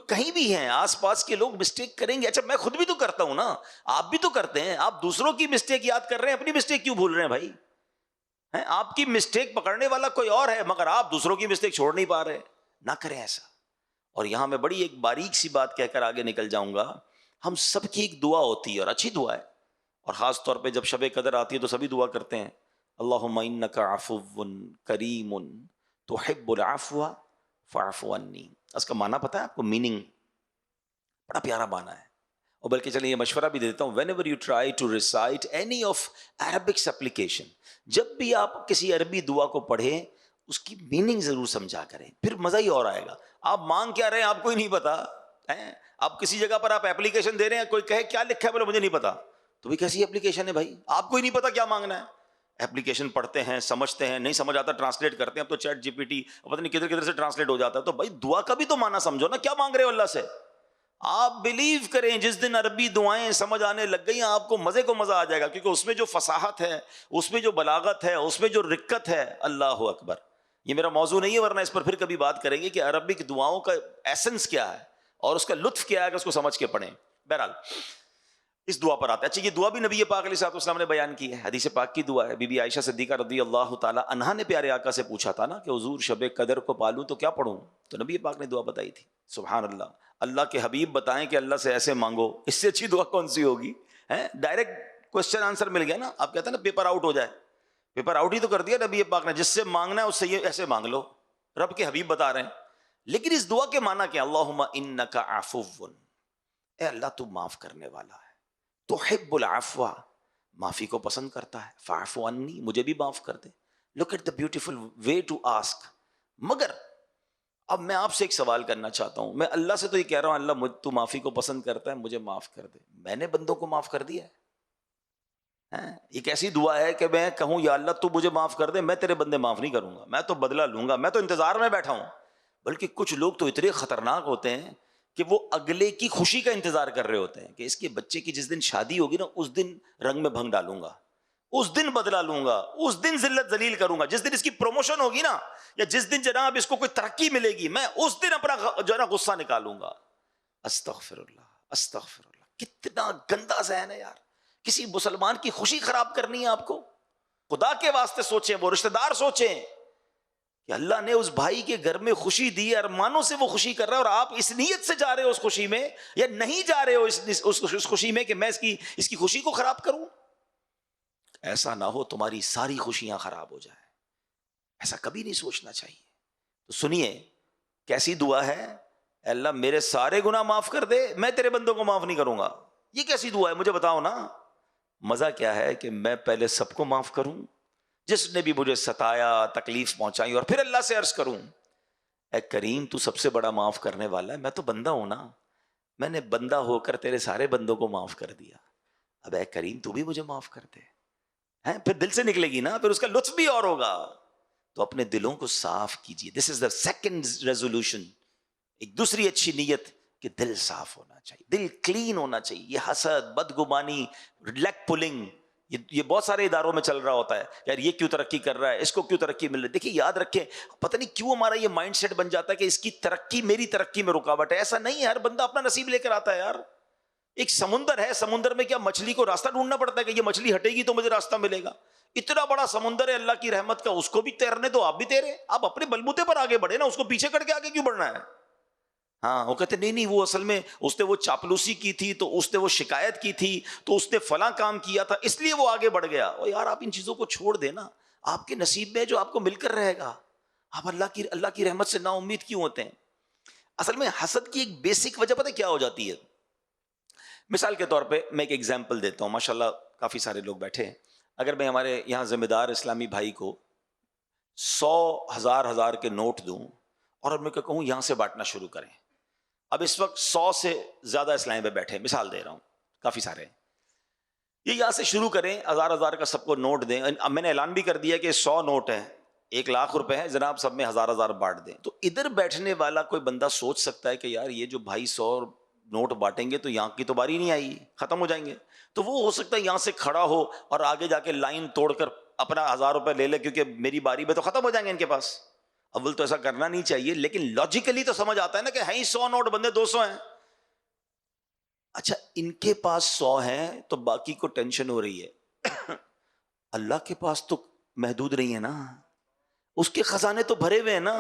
کہیں بھی ہیں آس پاس کے لوگ مسٹیک کریں گے. اچھا میں خود بھی تو کرتا ہوں نا, آپ بھی تو کرتے ہیں. آپ دوسروں کی مسٹیک یاد کر رہے ہیں, اپنی مسٹیک کیوں بھول رہے ہیں بھائی؟ آپ کی مسٹیک پکڑنے والا کوئی اور ہے مگر آپ دوسروں کی مسٹیک چھوڑ نہیں پا رہے. نہ کریں ایسا. اور یہاں میں بڑی ایک باریک سی بات کہہ کر آگے نکل جاؤں گا. ہم سب کی ایک دعا ہوتی ہے اور اچھی دعا ہے, اور خاص طور پہ جب شب قدر آتی ہے تو سبھی دعا کرتے ہیں, اللہم انک عفو کریم تحب العفو فاعف عنی. اس کا معنی پتہ ہے آپ کو؟ میننگ بڑا پیارا معنی ہے. اور بلکہ چلیے یہ مشورہ بھی دیتا ہوں, whenever you try to recite any of Arabic supplication, جب بھی آپ کسی عربی دعا کو پڑھیں اس کی میننگ ضرور سمجھا کریں, پھر مزہ ہی اور آئے گا. آپ مانگ کیا رہے ہیں آپ کو ہی نہیں پتا ہے. آپ کسی جگہ پر آپ ایپلیکیشن دے رہے ہیں, کوئی کہے کیا لکھا ہے, بولے مجھے نہیں پتا, تو بھی کیسی ایپلیکیشن ہے بھائی, آپ کو ہی نہیں پتا کیا مانگنا ہے. ایپلیکیشن پڑھتے ہیں, سمجھتے ہیں, نہیں سمجھ آتا ٹرانسلیٹ کرتے ہیں. اب تو چیٹ جی پی ٹی پتہ نہیں کدھر کدھر سے ٹرانسلیٹ ہو جاتا ہے. تو بھائی دعا کا بھی تو معنی سمجھو نا, کیا مانگ رہے ہو اللہ سے. آپ بلیو کریں جس دن عربی دعائیں سمجھ آنے لگ گئی آپ کو مزے کو مزہ آ جائے گا, کیونکہ اس میں جو فصاحت ہے, اس میں جو بلاغت ہے, اس میں جو رقت ہے, اللہ اکبر. یہ میرا موضوع نہیں ہے ورنہ اس پر پھر کبھی بات کریں گے کہ عربک دعاؤں کا ایسنس کیا ہے اور اس کا لطف کیا ہے کہ اس کو سمجھ کے پڑھیں. بہرحال اس دعا پر آتے ہیں. اچھا یہ دعا بھی نبی پاک علیہ الصلوۃ والسلام نے بیان کی ہے, حدیث پاک کی دعا ہے. بی بی عائشہ صدیقہ رضی اللہ تعالی عنہا نے پیارے آقا سے پوچھا تھا نا کہ حضور شب قدر کو پالوں تو کیا پڑھوں, تو نبی پاک نے دعا بتائی تھی. سبحان اللہ, اللہ کے حبیب بتائیں کہ اللہ سے ایسے مانگو, اس سے اچھی دعا کون سی ہوگی. ڈائریکٹ کوشچن آنسر مل گیا نا. آپ کہتے ہیں نا پیپر آؤٹ ہو جائے, پیپر آؤٹ ہی تو کر دیا نبی پاک نے. جس سے مانگنا ہے اس سے یہ ایسے مانگ لو, رب کے حبیب بتا رہے ہیں. لیکن اس دعا کے معنی کیا؟ اللہم انک عفو, اے اللہ تو معاف کرنے والا ہے, تحب العفو, معافی کو پسند کرتا ہے, فاعف عنی, مجھے بھی معاف کر دے. Look at the beautiful way to ask. مگر اب میں آپ سے ایک سوال کرنا چاہتا ہوں, میں اللہ سے تو یہ کہہ رہا ہوں اللہ تو معافی کو پسند کرتا ہے, مجھے معاف کر دے. میں نے بندوں کو معاف کر دیا ہے. ایک ایسی دعا ہے کہ میں کہوں یا اللہ تو مجھے معاف کر دے, میں تیرے بندے معاف نہیں کروں گا, میں تو بدلہ لوں گا, میں تو انتظار میں بیٹھا ہوں. بلکہ کچھ لوگ تو اتنے خطرناک ہوتے ہیں کہ وہ اگلے کی خوشی کا انتظار کر رہے ہوتے ہیں کہ اس کے بچے کی جس دن شادی ہوگی نا اس دن رنگ میں بھنگ ڈالوں گا, اس دن بدلہ لوں گا, اس دن ذلت ذلیل کروں گا, جس دن اس کی پروموشن ہوگی نا, یا جس دن جناب اس کو کوئی ترقی ملے گی, میں اس دن اپنا جو ہے نا غصہ نکالوں گا. استغفر اللہ, استغفر اللہ. کتنا گندا ذہن ہے یار. کسی مسلمان کی خوشی خراب کرنی ہے آپ کو. خدا کے واسطے سوچیں, وہ رشتہ دار سوچیں کہ اللہ نے اس بھائی کے گھر میں خوشی دی, ارمانوں سے وہ خوشی کر رہا ہے, اور آپ اس نیت سے جا رہے ہو اس خوشی میں, یا نہیں جا رہے ہو اس خوشی میں کہ میں اس کی خوشی کو خراب کروں. ایسا نہ ہو تمہاری ساری خوشیاں خراب ہو جائیں, ایسا کبھی نہیں سوچنا چاہیے. تو سنیے کیسی دعا ہے, اے اللہ میرے سارے گناہ معاف کر دے, میں تیرے بندوں کو معاف نہیں کروں گا. یہ کیسی دعا ہے مجھے بتاؤ نا. مزہ کیا ہے کہ میں پہلے سب کو معاف کروں جس نے بھی مجھے ستایا, تکلیف پہنچائی, اور پھر اللہ سے عرض کروں اے کریم تو سب سے بڑا معاف کرنے والا ہے, میں تو بندہ ہوں نا, میں نے بندہ ہو کر تیرے سارے بندوں کو معاف کر دیا, اب اے کریم تو بھی مجھے معاف کر دے. پھر دل سے نکلے گی نا, پھر اس کا لطف بھی اور ہوگا. تو اپنے دلوں کو صاف کیجیے. دس از دا سیکنڈ ریزولوشن. ایک دوسری اچھی نیت کہ دل صاف ہونا چاہیے, دل کلین ہونا چاہیے. یہ حسد, بدگمانی, لیگ پولنگ, یہ بہت سارے اداروں میں چل رہا ہوتا ہے. یار یہ کیوں ترقی کر رہا ہے, اس کو کیوں ترقی مل رہی ہے. دیکھیے یاد رکھیں, پتہ نہیں کیوں ہمارا یہ مائنڈ سیٹ بن جاتا ہے کہ اس کی ترقی میری ترقی میں رکاوٹ ہے. ایسا نہیں ہے, ہر بندہ اپنا نصیب لے کر آتا ہے یار. ایک سمندر ہے, سمندر میں کیا مچھلی کو راستہ ڈھونڈنا پڑتا ہے کہ یہ مچھلی ہٹے گی تو مجھے راستہ ملے گا؟ اتنا بڑا سمندر ہے اللہ کی رحمت کا, اس کو بھی تیرنے دو, آپ بھی تیرے, آپ اپنے بلبوتے پر آگے بڑھے نا, اس کو پیچھے کر کے آگے کیوں بڑھنا ہے؟ ہاں, وہ کہتے نہیں وہ اصل میں اس نے وہ چاپلوسی کی تھی, تو اس نے وہ شکایت کی تھی, تو اس نے فلاں کام کیا تھا, اس لیے وہ آگے بڑھ گیا. او یار, آپ ان چیزوں کو چھوڑ دینا, آپ کے نصیب میں جو آپ کو مل کر رہے گا. آپ اللہ کی رحمت سے نا امید کیوں ہوتے ہیں؟ اصل میں حسد کی ایک بیسک وجہ پتہ کیا ہو جاتی ہے؟ مثال کے طور پہ میں ایک ایگزامپل دیتا ہوں, ماشاءاللہ کافی سارے لوگ بیٹھے ہیں. اگر میں ہمارے یہاں ذمہ دار اسلامی بھائی کو 100,000 کے نوٹ دوں اور میں کہوں یہاں سے بانٹنا شروع کریں, اب اس وقت 100 سے زیادہ اسلامی بھائی بیٹھے ہیں, مثال دے رہا ہوں, کافی سارے ہیں, یہ یہاں سے شروع کریں, 1,000 کا سب کو نوٹ دیں. اب میں نے اعلان بھی کر دیا کہ 100 نوٹ ہے, 1,00,000 روپے ہے, جناب سب میں 1,000 بانٹ دیں. تو ادھر بیٹھنے والا کوئی بندہ سوچ سکتا ہے کہ یار یہ جو بھائی 100 نوٹ بانٹیں گے تو یہاں کی تو باری نہیں آئی, ختم ہو جائیں گے. تو وہ ہو سکتا ہے یہاں سے کھڑا ہو اور آگے جا کے لائن توڑ کر اپنا 1,000 روپے لے لے, کیونکہ میری باری میں تو ختم ہو جائیں گے ان کے پاس. اول تو ایسا کرنا نہیں چاہیے, لیکن لاجیکلی تو سمجھ آتا ہے نا کہ ہیں 100 نوٹ, بندے 200 ہیں. اچھا, ان کے پاس 100 ہیں تو باقی کو ٹینشن ہو رہی ہے, اللہ کے پاس تو محدود نہیں ہے نا, اس کے خزانے تو بھرے ہوئے ہیں نا.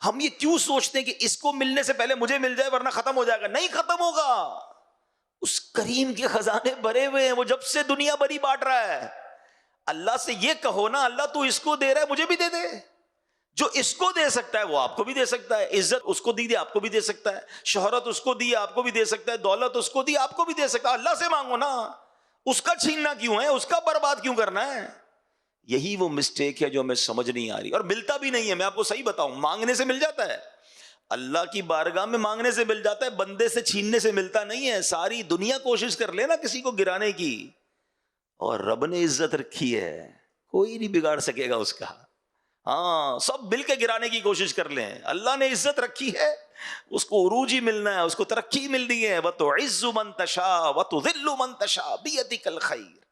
ہم یہ کیوں سوچتے ہیں کہ اس کو ملنے سے پہلے مجھے مل جائے ورنہ ختم ہو جائے گا؟ نہیں ختم ہوگا, اس کریم کے خزانے بھرے ہوئے ہیں, وہ جب سے دنیا بھری بانٹ رہا ہے. اللہ سے یہ کہو نا, اللہ تو اس کو دے رہا ہے مجھے بھی دے دے. جو اس کو دے سکتا ہے وہ آپ کو بھی دے سکتا ہے, عزت اس کو دی آپ کو بھی دے سکتا ہے, شہرت اس کو دی آپ کو بھی دے سکتا ہے, دولت اس کو دی آپ کو بھی دے سکتا ہے. اللہ سے مانگو نا, اس کا چھیننا کیوں ہے, اس کا برباد کیوں کرنا ہے؟ یہی وہ مسٹیک ہے جو ہمیں سمجھ نہیں آ رہی, اور ملتا بھی نہیں ہے. میں آپ کو صحیح بتاؤں, مانگنے سے مل جاتا ہے, اللہ کی بارگاہ میں مانگنے سے مل جاتا ہے, بندے سے چھیننے سے ملتا نہیں ہے. ساری دنیا کوشش کر لے نا کسی کو گرانے کی, اور رب نے عزت رکھی ہے, کوئی نہیں بگاڑ سکے گا اس کا. ہاں, سب مل کے گرانے کی کوشش کر لیں, اللہ نے عزت رکھی ہے, اس کو عروج ہی ملنا ہے, اس کو ترقی ملنی ہے. وَتُعِزُّ مَن تَشَاءُ وَتُذِلُّ مَن تَشَاءُ بِيَدِكَ الْخَيْرُ.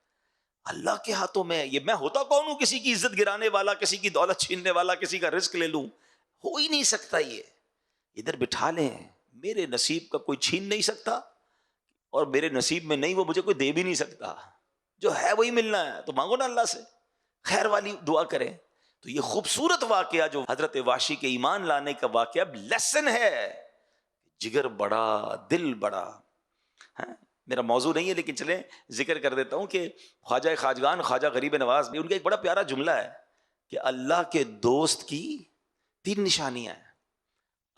اللہ کے ہاتھوں میں. یہ میں ہوتا کون ہوں کسی کی عزت گرانے والا, کسی کی دولت چھیننے والا, کسی کا رزق لے لوں؟ ہو ہی نہیں سکتا. یہ ادھر بٹھا لیں, میرے نصیب کا کوئی چھین نہیں سکتا, اور میرے نصیب میں نہیں وہ مجھے کوئی دے بھی نہیں سکتا. جو ہے وہی ملنا ہے, تو مانگو نا اللہ سے, خیر والی دعا کریں. تو یہ خوبصورت واقعہ جو حضرت واشی کے ایمان لانے کا واقعہ لیسن ہے, جگر بڑا دل بڑا. میرا موضوع نہیں ہے لیکن چلیں ذکر کر دیتا ہوں کہ خواجہ خواجگان خواجہ غریب نواز نے, ان کا ایک بڑا پیارا جملہ ہے کہ اللہ کے دوست کی 3 نشانیاں ہیں.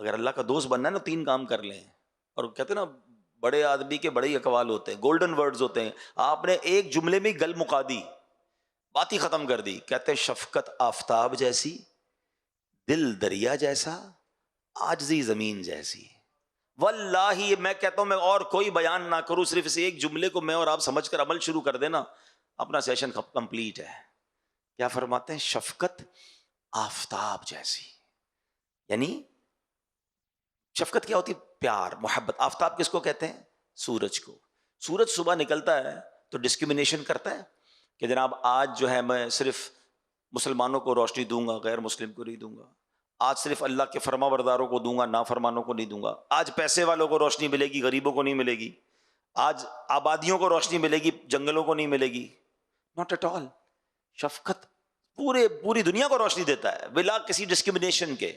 اگر اللہ کا دوست بننا ہے نا 3 کام کر لیں. اور کہتے ہیں نا بڑے آدمی کے بڑے ہی اقوال ہوتے ہیں, گولڈن ورڈز ہوتے ہیں. آپ نے ایک جملے میں گل مکا دی, بات ہی ختم کر دی. کہتے ہیں شفقت آفتاب جیسی, دل دریا جیسا, عاجزی زمین جیسی. واللہ میں کہتا ہوں, میں اور کوئی بیان نہ کروں, صرف اس ایک جملے کو میں اور آپ سمجھ کر عمل شروع کر دینا, اپنا سیشن کمپلیٹ ہے. کیا فرماتے ہیں؟ شفقت آفتاب جیسی. یعنی شفقت کیا ہوتی؟ پیار, محبت. آفتاب کس کو کہتے ہیں؟ سورج کو. سورج صبح نکلتا ہے تو ڈسکریمنیشن کرتا ہے کہ جناب آج جو ہے میں صرف مسلمانوں کو روشنی دوں گا, غیر مسلم کو نہیں دوں گا. آج صرف اللہ کے فرما برداروں کو دوں گا, نافرمانوں کو نہیں دوں گا. آج پیسے والوں کو روشنی ملے گی, غریبوں کو نہیں ملے گی. آج آبادیوں کو روشنی ملے گی, جنگلوں کو نہیں ملے گی. Not at all. شفقت پوری دنیا کو روشنی دیتا ہے بلا کسی ڈسکریمنیشن کے.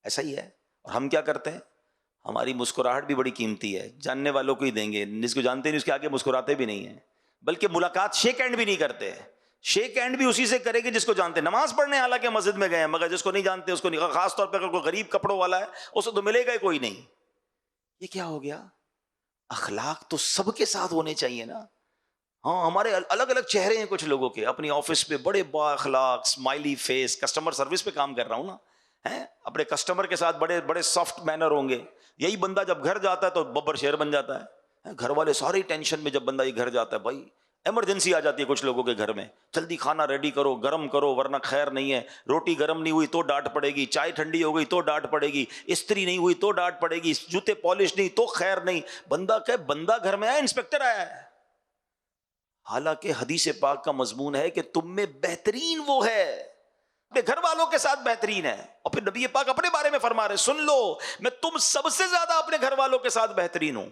ایسا ہی ہے. اور ہم کیا کرتے ہیں؟ ہماری مسکراہٹ بھی بڑی قیمتی ہے, جاننے والوں کو ہی دیں گے, جس کو جانتے نہیں اس کے آگے مسکراتے بھی نہیں ہیں, بلکہ ملاقات شیک ہینڈ بھی نہیں کرتے. شیک ہینڈ بھی اسی سے کرے گی جس کو جانتے. نماز پڑھنے حالانکہ مسجد میں گئے ہیں, مگر جس کو نہیں جانتے اس کو نہیں. خاص طور پہ اگر کوئی غریب کپڑوں والا ہے اسے تو ملے گا ہی کوئی نہیں. یہ کیا ہو گیا؟ اخلاق تو سب کے ساتھ ہونے چاہیے نا. ہاں, ہمارے الگ الگ چہرے ہیں کچھ لوگوں کے. اپنی آفس پہ بڑے با اخلاق, اسمائلی فیس, کسٹمر سروس پہ کام کر رہا ہوں نا, اپنے کسٹمر کے ساتھ بڑے بڑے سافٹ مینر ہوں گے. یہی بندہ جب گھر جاتا ہے تو ببر شیر بن جاتا ہے. گھر والے ساری ٹینشن میں جب بندہ یہ گھر جاتا ہے, بھائی ایمرجنسی آ جاتی ہے کچھ لوگوں کے گھر میں, جلدی کھانا ریڈی کرو, گرم کرو ورنہ خیر نہیں ہے. روٹی گرم نہیں ہوئی تو ڈانٹ پڑے گی, چائے ٹھنڈی ہو گئی تو ڈانٹ پڑے گی, استری نہیں ہوئی تو ڈانٹ پڑے گی, جوتے پالش نہیں تو خیر نہیں. بندہ کہ بندہ گھر میں آیا, انسپیکٹر آیا ہے. حالانکہ حدیث پاک کا مضمون ہے کہ تم میں بہترین وہ ہے اپنے گھر والوں کے ساتھ بہترین ہے. اور پھر نبی پاک اپنے بارے میں فرما رہے, سن لو میں تم سب سے زیادہ اپنے گھر والوں کے ساتھ بہترین ہوں.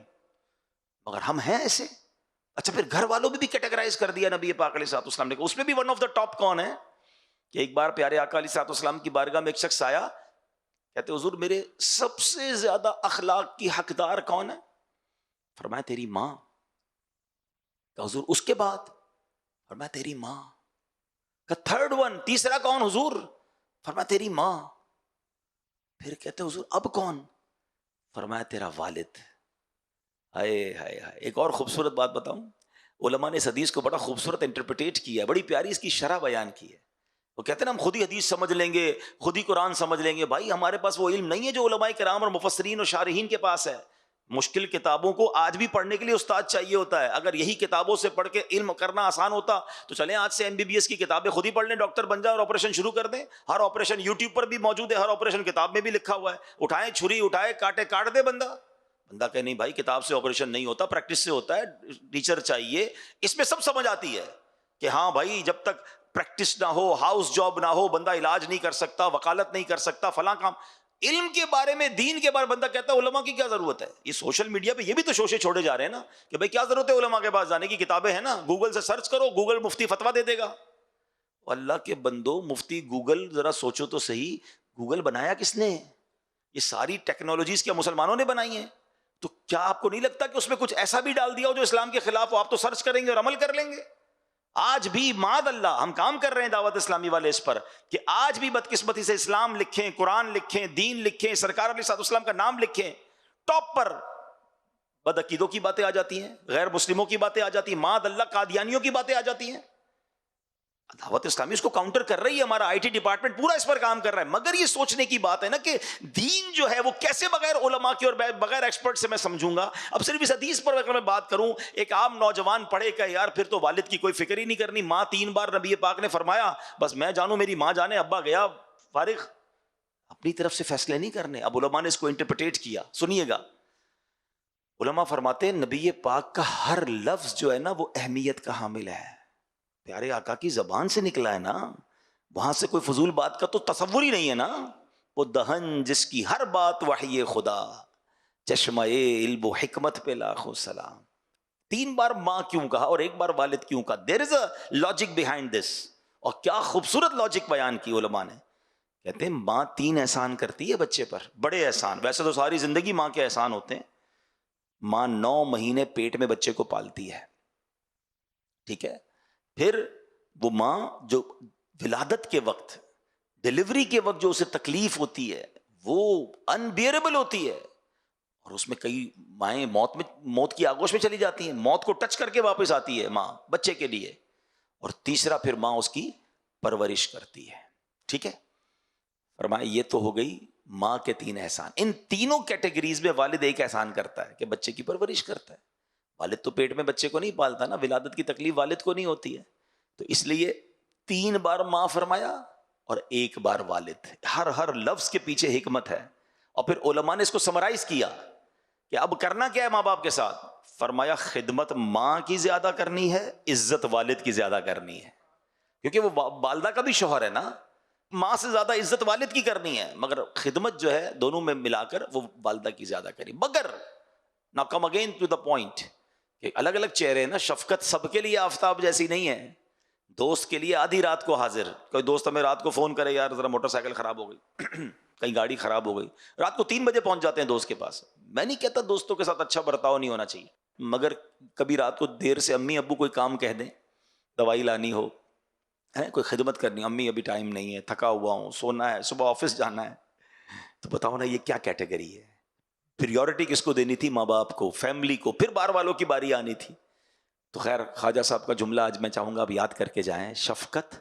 مگر ہم ہیں ایسے. اچھا پھر گھر والوں بھی کیٹیگرائز کر دیا نبی پاک علیہ الصلوۃ والسلام نے. اس میں بھی ون آف دا ٹاپ کون ہے کہ ایک بار پیارے آقا علیہ الصلوۃ والسلام کی بارگاہ میں ایک شخص آیا, کہتے حضور میرے سب سے زیادہ اخلاق کی حقدار کون ہے؟ فرمایا تیری ماں. کہ حضور اس کے بعد؟ فرمایا تیری ماں. کہ تھرڈ ون, تیسرا کون حضور؟ فرمایا تیری ماں. پھر کہتے حضور اب کون؟ فرمایا تیرا والد. ہائے ہائے ہائے. ایک اور خوبصورت بات بتاؤں, علماء نے اس حدیث کو بڑا خوبصورت انٹرپریٹ کیا ہے, بڑی پیاری اس کی شرح بیان کی ہے. وہ کہتے ہیں نا ہم خود ہی حدیث سمجھ لیں گے, خود ہی قرآن سمجھ لیں گے. بھائی ہمارے پاس وہ علم نہیں ہے جو علماء کرام اور مفسرین اور شارحین کے پاس ہے. مشکل کتابوں کو آج بھی پڑھنے کے لیے استاد چاہیے ہوتا ہے. اگر یہی کتابوں سے پڑھ کے علم کرنا آسان ہوتا تو چلیں آج سے MBBS کی کتابیں خود ہی پڑھ لیں, ڈاکٹر بن جائیں اور آپریشن شروع کر دیں. ہر آپریشن یوٹیوب پر بھی موجود ہے, ہر آپریشن کتاب میں بھی لکھا ہوا ہے. اٹھائیں چھری, اٹھائے کاٹے, کاٹ دے بندہ. کہ نہیں بھائی کتاب سے آپریشن نہیں ہوتا, پریکٹس سے ہوتا ہے, ٹیچر چاہیے. اس میں سب سمجھ آتی ہے کہ ہاں بھائی جب تک پریکٹس نہ ہو, ہاؤس جاب نہ ہو, بندہ علاج نہیں کر سکتا, وکالت نہیں کر سکتا, فلاں کام. علم کے بارے میں, دین کے بارے میں بندہ کہتا ہے علماء کی کیا ضرورت ہے. یہ سوشل میڈیا پہ یہ بھی تو شوشے چھوڑے جا رہے ہیں نا کہ بھائی کیا ضرورت ہے علماء کے پاس جانے کی, کتابیں ہیں نا, گوگل سے سرچ کرو, گوگل مفتی فتویٰ دے دے گا. اللہ کے بندو, مفتی گوگل ذرا سوچو تو صحیح, گوگل بنایا کس نے؟ یہ ساری ٹیکنالوجیز کیا مسلمانوں نے بنائی ہیں؟ تو کیا آپ کو نہیں لگتا کہ اس میں کچھ ایسا بھی ڈال دیا ہو جو اسلام کے خلاف ہو؟ آپ تو سرچ کریں گے اور عمل کر لیں گے. آج بھی معاذ اللہ ہم کام کر رہے ہیں دعوت اسلامی والے اس پر کہ آج بھی بدقسمتی سے اسلام لکھیں, قرآن لکھیں, دین لکھیں, سرکار علیہ الصلوۃ والسلام کا نام لکھیں, ٹاپ پر بدعقیدوں کی باتیں آ جاتی ہیں, غیر مسلموں کی باتیں آ جاتی ہیں, معاذ اللہ قادیانیوں کی باتیں آ جاتی ہیں. دعوت اسلامی اس کو کاؤنٹر کر رہی ہے, ہمارا IT ڈپارٹمنٹ پورا اس پر کام کر رہا ہے. مگر یہ سوچنے کی بات ہے نا کہ دین جو ہے وہ کیسے بغیر علماء کے اور بغیر ایکسپرٹ سے میں سمجھوں گا. اب صرف اس حدیث پر اگر میں بات کروں, ایک عام نوجوان پڑھے کہ یار پھر تو والد کی کوئی فکر ہی نہیں کرنی. ماں 3 بار نبی پاک نے فرمایا بس میں جانوں میری ماں جانے, ابا گیا فارغ, اپنی طرف سے فیصلے نہیں کرنے. اب علماء نے اس کو انٹرپریٹ کیا, سنیے گا. علماء فرماتے ہیں نبی پاک کا ہر لفظ جو ہے نا وہ اہمیت کا حامل ہے. پیارے آقا کی زبان سے نکلا ہے نا, وہاں سے کوئی فضول بات کا تو تصور ہی نہیں ہے نا. وہ دہن جس کی ہر بات وحی خدا, چشمہ علم و حکمت پہ لاکھوں سلام. 3 بار ماں کیوں کہا اور 1 بار والد کیوں کہا؟ دیر از اے لاجک بیہائنڈ دس. اور کیا خوبصورت لاجک بیان کی علماء نے. کہتے ہیں ماں 3 احسان کرتی ہے بچے پر, بڑے احسان. ویسے تو ساری زندگی ماں کے احسان ہوتے ہیں. ماں 9 مہینے پیٹ میں بچے کو پالتی ہے, ٹھیک ہے. پھر وہ ماں جو ولادت کے وقت, ڈیلیوری کے وقت جو اسے تکلیف ہوتی ہے وہ انبیئربل ہوتی ہے. اور اس میں کئی مائیں موت کی آگوش میں چلی جاتی ہیں, موت کو ٹچ کر کے واپس آتی ہے ماں بچے کے لیے. اور تیسرا پھر ماں اس کی پرورش کرتی ہے, ٹھیک ہے. فرمایا یہ تو ہو گئی ماں کے 3 احسان. ان تینوں کیٹیگریز میں والد ایک احسان کرتا ہے کہ بچے کی پرورش کرتا ہے. والد تو پیٹ میں بچے کو نہیں پالتا نا, ولادت کی تکلیف والد کو نہیں ہوتی ہے. تو اس لیے 3 بار ماں فرمایا اور 1 بار والد. ہر لفظ کے پیچھے حکمت ہے. اور پھر علماء نے اس کو سمرائز کیا کہ اب کرنا کیا ہے ماں باپ کے ساتھ. فرمایا خدمت ماں کی زیادہ کرنی ہے, عزت والد کی زیادہ کرنی ہے. کیونکہ وہ والدہ کا بھی شوہر ہے نا, ماں سے زیادہ عزت والد کی کرنی ہے, مگر خدمت جو ہے دونوں میں ملا کر وہ والدہ کی زیادہ کری. مگر نا come again to the point کہ الگ الگ چہرے ہیں نا. شفقت سب کے لیے آفتاب جیسی نہیں ہے. دوست کے لیے آدھی رات کو حاضر. کوئی دوست ہمیں رات کو فون کرے یار ذرا موٹر سائیکل خراب ہو گئی, کہیں گاڑی خراب ہو گئی, رات کو 3 بجے پہنچ جاتے ہیں دوست کے پاس. میں نہیں کہتا دوستوں کے ساتھ اچھا برتاؤ نہیں ہونا چاہیے, مگر کبھی رات کو دیر سے امی ابو کوئی کام کہہ دیں, دوائی لانی ہو, کوئی خدمت کرنی, امی ابھی ٹائم نہیں ہے, تھکا ہوا ہوں, سونا ہے, صبح آفس جانا ہے. تو بتاؤ نا یہ کیا کیٹیگری ہے. پریورٹی کس کو دینی تھی؟ ماں باپ کو, فیملی کو, پھر بار والوں کی باری آنی تھی. تو خیر خواجہ صاحب کا جملہ آج میں چاہوں گا اب یاد کر کے جائیں, شفقت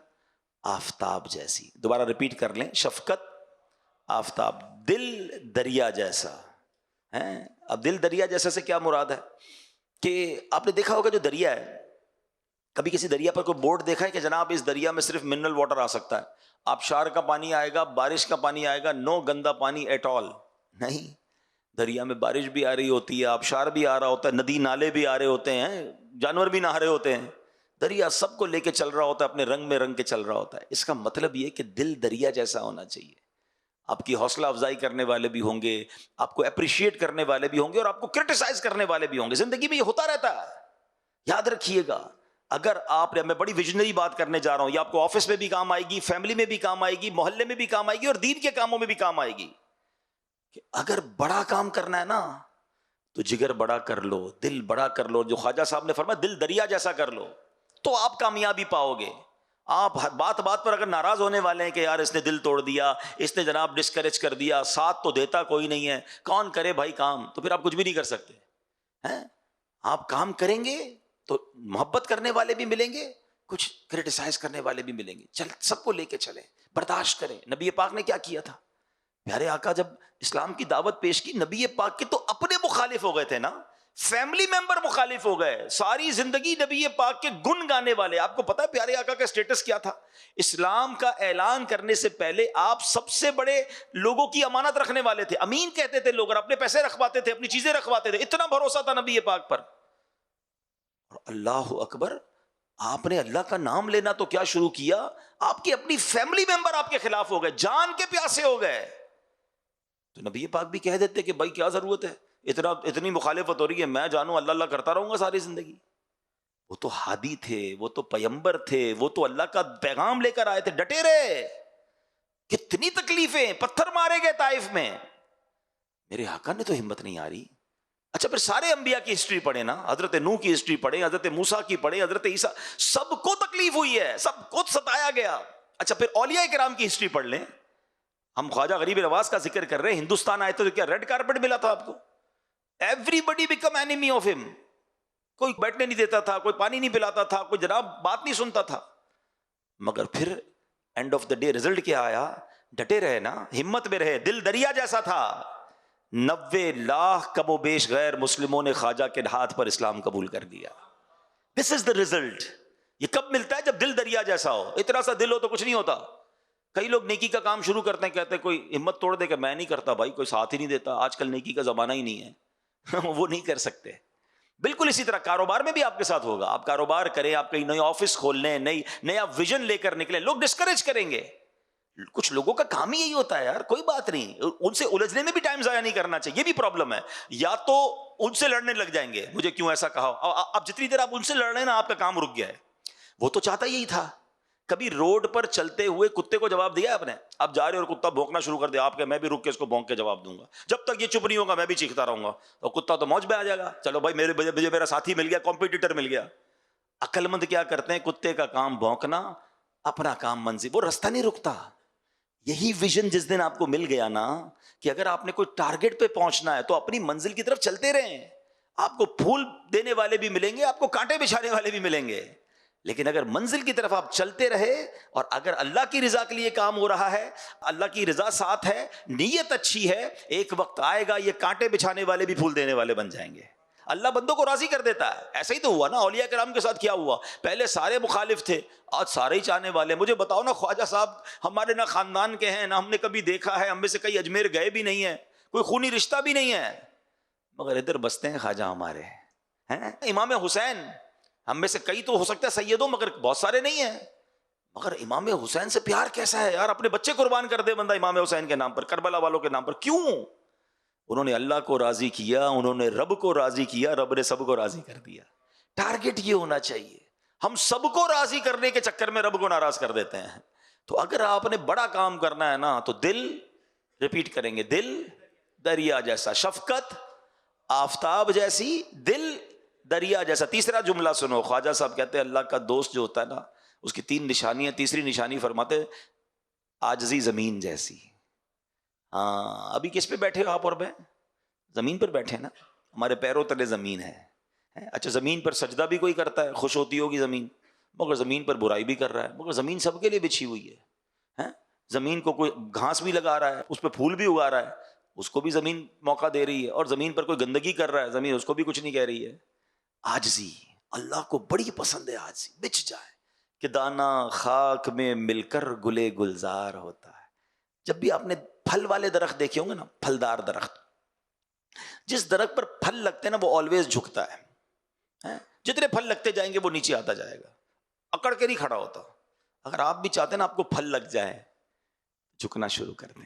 آفتاب جیسی. دوبارہ ریپیٹ کر لیں, شفقت آفتاب, دل دریا جیسا. اب دل دریا جیسا سے کیا مراد ہے کہ آپ نے دیکھا ہوگا جو دریا ہے, کبھی کسی دریا پر کوئی بورڈ دیکھا ہے کہ جناب اس دریا میں صرف منرل واٹر آ سکتا ہے, آبشار کا پانی آئے گا, بارش کا پانی آئے گا, نو گندا پانی ایٹ آل نہیں. دریا میں بارش بھی آ رہی ہوتی ہے, آبشار بھی آ رہا ہوتا ہے, ندی نالے بھی آ رہے ہوتے ہیں, جانور بھی نہا رہے ہوتے ہیں. دریا سب کو لے کے چل رہا ہوتا ہے, اپنے رنگ میں رنگ کے چل رہا ہوتا ہے. اس کا مطلب یہ کہ دل دریا جیسا ہونا چاہیے. آپ کی حوصلہ افزائی کرنے والے بھی ہوں گے، آپ کو اپریشیٹ کرنے والے بھی ہوں گے، اور آپ کو کرٹیسائز کرنے والے بھی ہوں گے. زندگی میں یہ ہوتا رہتا ہے. یاد رکھیے گا، اگر آپ نے، میں بڑی ویژنری بات کرنے جا رہا ہوں، یہ آپ کو آفس میں بھی کام آئے گی، فیملی میں بھی کام آئے گی، محلے میں بھی کام آئے گی، اور دین کے کاموں میں بھی کام آئے گی، کہ اگر بڑا کام کرنا ہے نا تو جگر بڑا کر لو، دل بڑا کر لو. جو خواجہ صاحب نے فرمایا دل دریا جیسا کر لو تو آپ کامیابی پاؤ گے. آپ بات بات پر اگر ناراض ہونے والے ہیں کہ یار اس نے دل توڑ دیا، اس نے جناب ڈسکریج کر دیا، ساتھ تو دیتا کوئی نہیں ہے، کون کرے بھائی کام، تو پھر آپ کچھ بھی نہیں کر سکتے ہیں. آپ کام کریں گے تو محبت کرنے والے بھی ملیں گے، کچھ کرٹیسائز کرنے والے بھی ملیں گے. چل سب کو لے کے چلیں، برداشت کریں. نبی پاک نے کیا کیا تھا؟ پیارے آقا جب اسلام کی دعوت پیش کی، نبی پاک کے تو اپنے مخالف ہو گئے تھے نا، فیملی ممبر مخالف ہو گئے. ساری زندگی نبی پاک کے گن گانے والے. آپ کو پتا ہے پیارے آقا کا اسٹیٹس کیا تھا؟ اسلام کا اعلان کرنے سے پہلے آپ سب سے بڑے لوگوں کی امانت رکھنے والے تھے. امین کہتے تھے لوگ، اور اپنے پیسے رکھواتے تھے، اپنی چیزیں رکھواتے تھے. اتنا بھروسہ تھا نبی پاک پر. اور اللہ اکبر، آپ نے اللہ کا نام لینا تو کیا شروع کیا، آپ کی اپنی فیملی ممبر آپ کے خلاف ہو گئے، جان کے پیاسے ہو گئے. تو نبی پاک بھی کہہ دیتے کہ بھائی کیا ضرورت ہے، اتنی مخالفت ہو رہی ہے، میں جانوں اللہ اللہ کرتا رہوں گا ساری زندگی. وہ تو ہادی تھے، وہ تو پیمبر تھے، وہ تو اللہ کا پیغام لے کر آئے تھے، ڈٹے رہے. کتنی تکلیفیں، پتھر مارے گئے طائف میں، میرے آقا نے تو ہمت نہیں آ رہی. اچھا پھر سارے انبیاء کی ہسٹری پڑھیں نا، حضرت نوح کی ہسٹری پڑھیں، حضرت موسیٰ کی پڑھیں، حضرت عیسیٰ، سب کو تکلیف ہوئی ہے، سب کو ستایا گیا. اچھا پھر اولیاء کرام کی ہسٹری پڑھ لیں. ہم خواجہ غریب نواز کا ذکر کر رہے ہیں، ہندوستان آئے تو کیا ریڈ کارپٹ ملا تھا آپ کو؟ Everybody become enemy of him. کوئی بیٹھنے نہیں دیتا تھا، کوئی پانی نہیں پلاتا تھا، کوئی جناب بات نہیں سنتا تھا. مگر پھر and of the day result کیا آیا؟ ڈٹے رہے نا، ہمت میں رہے، دل دریا جیسا تھا. 90 لاکھ کم و بیش غیر مسلموں نے خواجہ کے ہاتھ پر اسلام قبول کر دیا. دس از دا ریزلٹ. یہ کب ملتا ہے؟ جب دل دریا جیسا ہو. اتنا سا دل ہو تو کچھ نہیں ہوتا. کئی لوگ نیکی کا کام شروع کرتے ہیں، کہتے ہیں کوئی ہمت توڑ دے کہ میں نہیں کرتا، بھائی کوئی ساتھ ہی نہیں دیتا، آج کل نیکی کا زمانہ ہی نہیں ہے. وہ نہیں کر سکتے. بالکل اسی طرح کاروبار میں بھی آپ کے ساتھ ہوگا. آپ کاروبار کریں، آپ کہیں نئی آفس کھول لیں، نیا ویژن لے کر نکلیں، لوگ ڈسکریج کریں گے. کچھ لوگوں کا کام ہی یہی ہوتا ہے یار، کوئی بات نہیں، ان سے الجھنے میں بھی ٹائم ضائع نہیں کرنا چاہیے. یہ بھی پرابلم ہے. یا تو ان سے لڑنے لگ جائیں گے، مجھے کیوں ایسا کہا. اب جتنی دیر آپ ان سے لڑ رہے ہیں نا، آپ کا کام رک گیا ہے. وہ تو چاہتا یہی تھا. کبھی روڈ پر چلتے ہوئے کتے کو جواب دیا آپ نے؟ آپ جا رہے اور کتا بھونکنا شروع کر دیا، آپ کہ میں بھی رک کے اس کو بھونک کے جواب دوں گا، جب تک یہ چپ نہیں ہوگا میں بھی چیختا رہوں گا. اور کتا تو موج میں آ جائے گا، چلو بھائی میرا ساتھی مل گیا، کمپیٹیٹر مل گیا. عقل مند کیا کرتے ہیں؟ کتے کا کام بھونکنا، اپنا کام منزل، وہ رستہ نہیں رکتا. یہی ویژن جس دن آپ کو مل گیا نا، کہ اگر آپ نے کوئی ٹارگٹ پہ پہنچنا ہے تو اپنی منزل کی طرف چلتے رہیں. آپ کو پھول دینے والے بھی ملیں گے، آپ کو کانٹے بچھانے والے بھی ملیں گے، لیکن اگر منزل کی طرف آپ چلتے رہے، اور اگر اللہ کی رضا کے لیے کام ہو رہا ہے، اللہ کی رضا ساتھ ہے، نیت اچھی ہے، ایک وقت آئے گا یہ کانٹے بچھانے والے بھی پھول دینے والے بن جائیں گے. اللہ بندوں کو راضی کر دیتا ہے. ایسا ہی تو ہوا نا اولیاء کرام کے ساتھ. کیا ہوا؟ پہلے سارے مخالف تھے، آج سارے ہی چاہنے والے. مجھے بتاؤ نا، خواجہ صاحب ہمارے نہ خاندان کے ہیں، نہ ہم نے کبھی دیکھا ہے، ہم میں سے کئی اجمیر گئے بھی نہیں ہیں، کوئی خونی رشتہ بھی نہیں ہے، مگر ادھر بستے ہیں خواجہ ہمارے ہیں. امام حسین، ہم میں سے کئی تو ہو سکتا ہے سیدوں، مگر بہت سارے نہیں ہیں. مگر امام حسین سے پیار کیسا ہے یار، اپنے بچے قربان کر دے بندہ امام حسین کے نام پر، کربلا والوں کے نام پر. کیوں؟ انہوں نے اللہ کو راضی کیا، انہوں نے رب کو راضی کیا، رب نے سب کو راضی کر دیا. ٹارگٹ یہ ہونا چاہیے. ہم سب کو راضی کرنے کے چکر میں رب کو ناراض کر دیتے ہیں. تو اگر آپ نے بڑا کام کرنا ہے نا، تو دل، ریپیٹ کریں گے، دل دریا جیسا، شفقت آفتاب جیسی، دل دریا جیسا. تیسرا جملہ سنو، خواجہ صاحب کہتے ہیں اللہ کا دوست جو ہوتا ہے نا، اس کی 3 نشانیاں. تیسری نشانی فرماتے عاجزی زمین جیسی. ہاں ابھی کس پہ بیٹھے ہو آپ اور میں؟ زمین پر بیٹھے نا، ہمارے پیروں تلے زمین ہے. اچھا زمین پر سجدہ بھی کوئی کرتا ہے، خوش ہوتی ہوگی زمین، مگر زمین پر برائی بھی کر رہا ہے. مگر زمین سب کے لیے بچھی ہوئی ہے. زمین کو کوئی گھاس بھی لگا رہا ہے، اس پہ پھول بھی اگا رہا ہے، اس کو بھی زمین موقع دے رہی ہے. اور زمین پر کوئی گندگی کر رہا ہے، زمین اس کو بھی کچھ نہیں کہہ رہی ہے. عاجزی اللہ کو بڑی پسند ہے. عاجزی بچ جائے کہ دانا خاک میں مل کر گلے گلزار ہوتا ہے. جب بھی آپ نے پھل والے درخت دیکھے ہوں گے نا، پھلدار درخت، جس درخت پر پھل لگتے ہیں نا وہ آلویز جھکتا ہے. جتنے پھل لگتے جائیں گے وہ نیچے آتا جائے گا، اکڑ کے نہیں کھڑا ہوتا. اگر آپ بھی چاہتے ہیں نا آپ کو پھل لگ جائے، جھکنا شروع کر دیں.